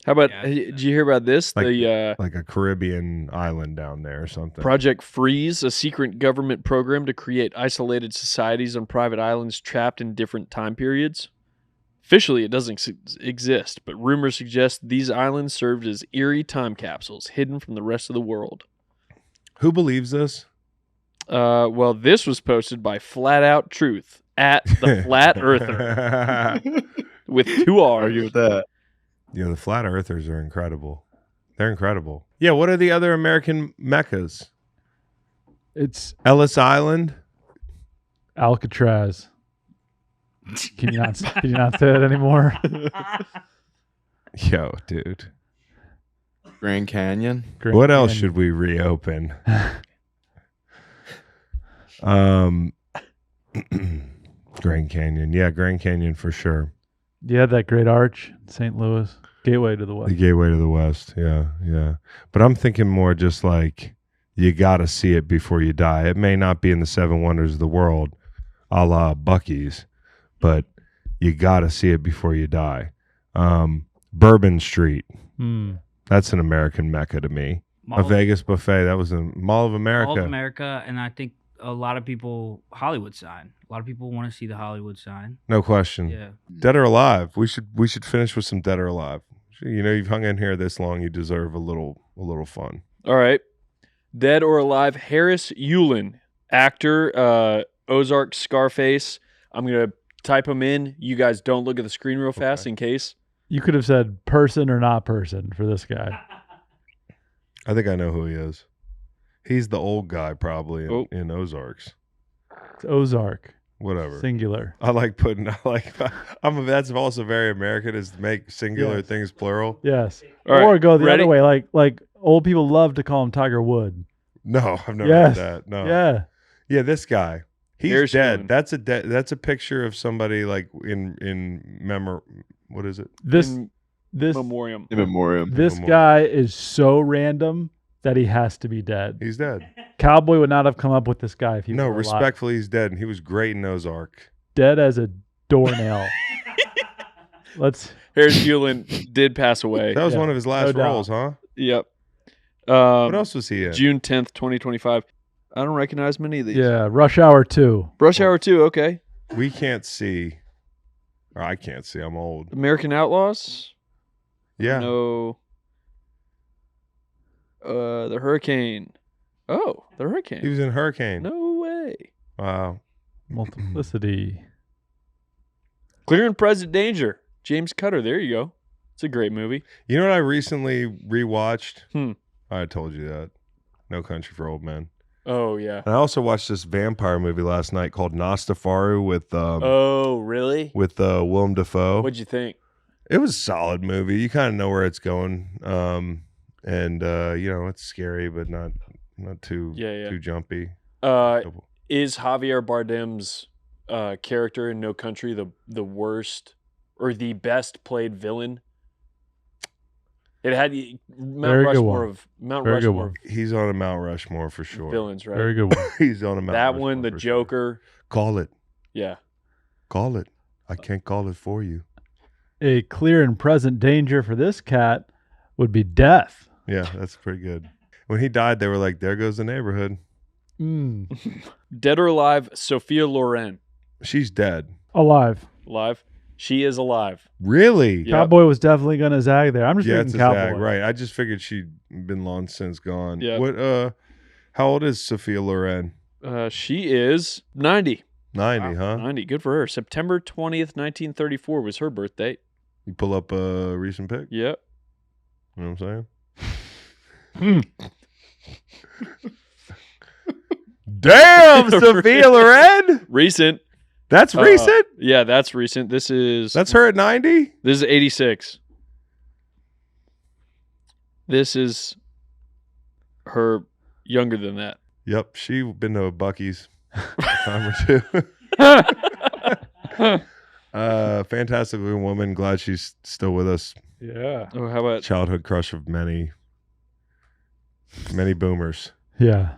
How about,
Yeah.
did you hear about this?
Like-
The
like a Caribbean island down there or something.
Project Freeze, a secret government program to create isolated societies on private islands trapped in different time periods. Officially, it doesn't exist, but rumors suggest these islands served as eerie time capsules hidden from the rest of the world.
Who believes this?
Well, this was posted by Flat Out Truth at the Flat Earther with 2 R's.
Argue with that.
Yeah, the flat earthers are incredible. They're incredible. Yeah, what are the other American meccas?
It's
Ellis Island?
Alcatraz. Can you not say it anymore?
Yo, dude.
Grand Canyon.
Grand
What else
Canyon.
should we reopen? Grand Canyon. Yeah, Grand Canyon for sure.
You had that great arch in St. Louis, gateway to the
The
west.
gateway to the west. Yeah, yeah. But I'm thinking more just like you got to see it before you die. It may not be in the 7 wonders of the world, a la Buc-ee's, but you got to see it before you die. Bourbon Street.
Hmm.
That's an American mecca to me.
Mall
A
of-
Vegas buffet. That was in Mall of America.
Mall of America, and I think a lot of people Hollywood sign. A lot of people want to see the Hollywood sign.
No question.
Yeah.
Dead or alive? We should finish with some dead or alive. You know, you've hung in here this long. You deserve a little fun.
All right. Dead or alive, Harris Yulin, actor, Ozark, Scarface. I'm going to type him in. You guys don't look at the screen real fast in case.
You could have said person or not person for this guy.
I think I know who he is. He's the old guy probably in Ozarks.
It's Ozark.
Whatever.
Singular.
That's also very American, is to make singular
Yes.
things plural.
Yes.
All right,
Or go the
ready?
other way. Like old people love to call him Tiger Wood.
No, I've never
Yes.
heard that. No.
Yeah.
Yeah, this guy. He's
Here's
dead.
Yulin.
That's a picture of somebody like in what is it?
This
In
this
Memoriam.
In memoriam.
this guy is so random that he has to be dead.
He's dead.
Cowboy would not have come up with this guy if he
No,
were alive.
respectfully, he's dead, and he was great in Ozark.
Dead as a doornail.
Harris Yulin did pass away.
That was
Yeah,
one of his last
no doubt.
roles, huh?
Yep.
What else was he in?
June 10th, 2025. I don't recognize many of these.
Yeah, Rush Hour 2.
Rush Hour 2, okay.
We can't see. Or I can't see. I'm old.
American Outlaws?
Yeah.
No. The Hurricane. Oh, the Hurricane.
He was in Hurricane.
No way.
Wow.
Multiplicity.
Clear and Present Danger. James Cutter. There you go. It's a great movie.
You know what I recently rewatched?
I
told you that. No Country for Old Men.
Oh, yeah.
And I also watched this vampire movie last night called Nostafaru with
Oh, really?
Willem Dafoe.
What'd you think?
It was a solid movie. You kind of know where it's going. And you know, it's scary but not too too jumpy.
Is Javier Bardem's character in No Country the worst or the best played villain? It had Mount Rushmore of
He's on a Mount Rushmore for sure.
villains, right?
Very good one.
He's on a Mount
That
Rushmore
one, the
for
Joker.
Sure. Call it.
Yeah.
Call it. I can't call it for you.
A clear and present danger for this cat would be death.
Yeah, that's pretty good. When he died, they were like, "There goes the neighborhood."
Dead or alive, Sophia Loren.
She's dead.
Alive.
Alive. She is alive.
Really?
Yep.
Cowboy was definitely going to zag there. I'm just
Yeah,
reading
it's a
Cowboy.
zag, right? I just figured she'd been long since gone.
Yeah.
What? How old is Sophia Loren?
She is 90.
90, huh?
90. Good for her. September 20th, 1934 was her birth date.
You pull up a recent pic.
Yep.
You know what I'm saying? Damn, Sophia Loren.
Recent.
That's recent.
Yeah, that's recent. That's
her at 90.
This is 86. This is her younger than that.
Yep, she been to a Buc-ee's a time or two. Fantastic looking woman. Glad she's still with us.
Yeah.
Oh, how about
Childhood crush of many boomers.
Yeah.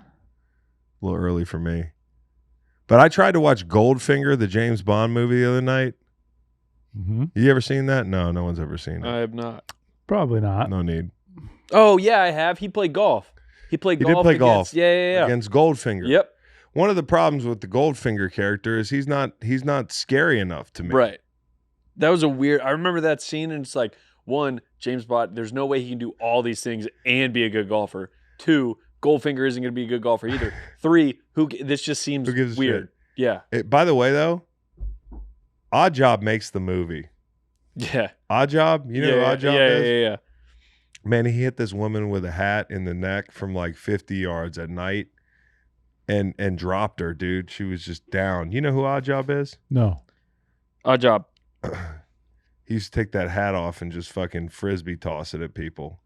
A little early for me. But I tried to watch Goldfinger, the James Bond movie, the other night.
Mm-hmm.
You ever seen that? No one's ever seen it.
I have not.
Probably not.
No need.
Oh, yeah, I have. He played golf. He
He did play golf.
Yeah.
Against Goldfinger.
Yep.
One of the problems with the Goldfinger character is he's not scary enough to me.
Right. That was a weird. I remember that scene, and it's like, one, James Bond. There's no way he can do all these things and be a good golfer. Two, Goldfinger isn't going to be a good golfer either. Three, this just seems
Who gives a
weird.
shit?
Yeah.
By the way, though, Odd Job makes the movie.
Yeah.
Odd Job, you know who Odd Job is?
Yeah.
Man, he hit this woman with a hat in the neck from like 50 yards at night and dropped her, dude. She was just down. You know who Odd Job is?
No.
Odd Job.
He used to take that hat off and just fucking frisbee toss it at people.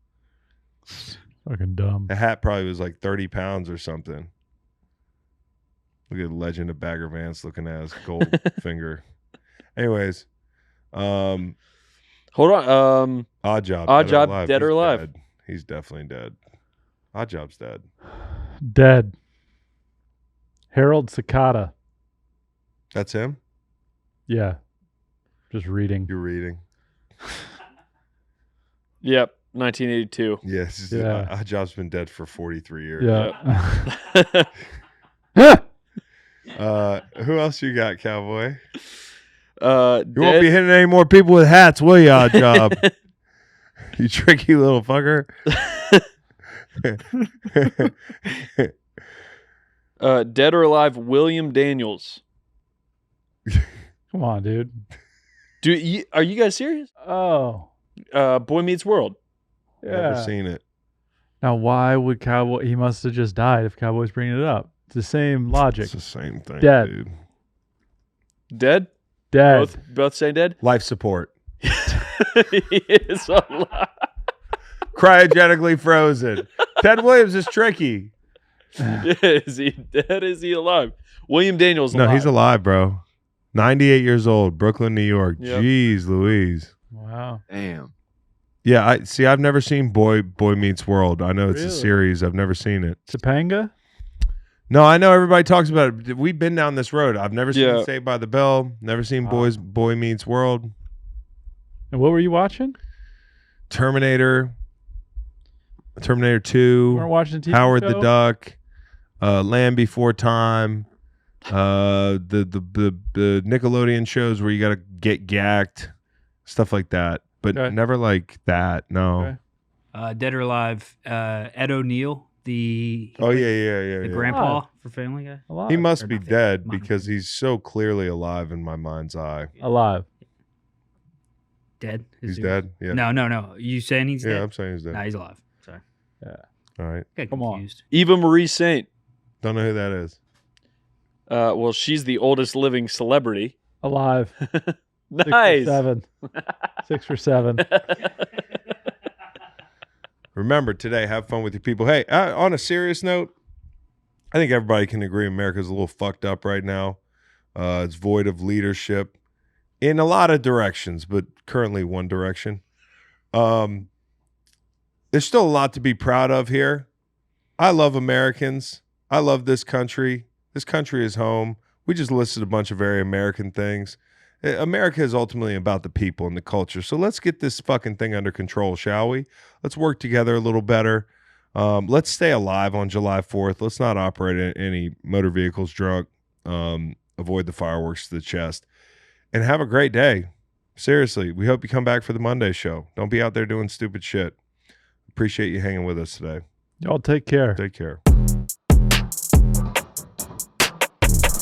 Fucking dumb.
The hat probably was like 30 pounds or something. Look at Legend of Bagger Vance looking ass Goldfinger. Anyways,
hold on.
Odd Job.
Odd Job, dead or
He's
alive?
dead. He's definitely dead. Odd Job's dead.
Dead. Harold Cicada.
That's him?
Yeah. Just reading.
You're reading.
Yep. 1982.
Yes.
Yeah.
Oddjob's been dead for 43 years.
Yeah.
Who else you got, Cowboy? You
Dead.
won't be hitting any more people with hats, will you, Oddjob? You tricky little fucker.
Dead or alive, William Daniels.
Come on, dude.
Are you guys serious?
Oh.
Boy Meets World.
Yeah.
Never seen it.
Now, why would Cowboy? He must have just died if Cowboy's bringing it up. It's the same logic.
It's the same thing,
Dead.
dude.
Dead?
Dead.
Both say dead?
Life support.
He is alive.
Cryogenically frozen. Ted Williams is tricky.
Is he dead? Is he alive? William Daniels alive.
No, he's alive, bro. 98 years old, Brooklyn, New York.
Yep.
Jeez Louise.
Wow.
Damn.
Yeah, I've never seen Boy Meets World. I know it's a
Really?
series. I've never seen it.
Topanga?
No, I know everybody talks about it. We've been down this road. I've never seen
Yeah.
Saved by the Bell. Never seen
Wow.
Boy Meets World.
And what were you watching?
Terminator 2.
You weren't watching the TV
Howard
show?
the Duck. Land Before Time. The Nickelodeon shows where you got to get gacked, stuff like that. But
Okay.
never like that. No.
Okay.
Dead or alive, Ed O'Neill, the
Oh yeah.
grandpa for Family Guy.
Alive.
He must
Or
be
not
dead
Modern
because he's so clearly alive in my mind's eye.
Alive.
Dead?
He's
he-
dead. Yeah.
No. You saying he's
Yeah,
dead?
I'm saying he's dead.
No, he's alive. Sorry.
All right.
Got
Come on.
confused.
Eva Marie Saint.
Don't know who that is.
Well, she's the oldest living celebrity.
Alive. 6
Nice.
for 7. 6 for 7.
Remember today, have fun with your people. Hey, on a serious note, I think everybody can agree America's a little fucked up right now. It's void of leadership in a lot of directions, but currently one direction. There's still a lot to be proud of here. I love Americans. I love this country. This country is home. We just listed a bunch of very American things. America is ultimately about the people and the culture. So let's get this fucking thing under control, shall we? Let's work together a little better. Let's stay alive on July 4th. Let's not operate in any motor vehicles drunk. Avoid the fireworks to the chest. And have a great day. Seriously, we hope you come back for the Monday show. Don't be out there doing stupid shit. Appreciate you hanging with us today.
Y'all take care.
Take care.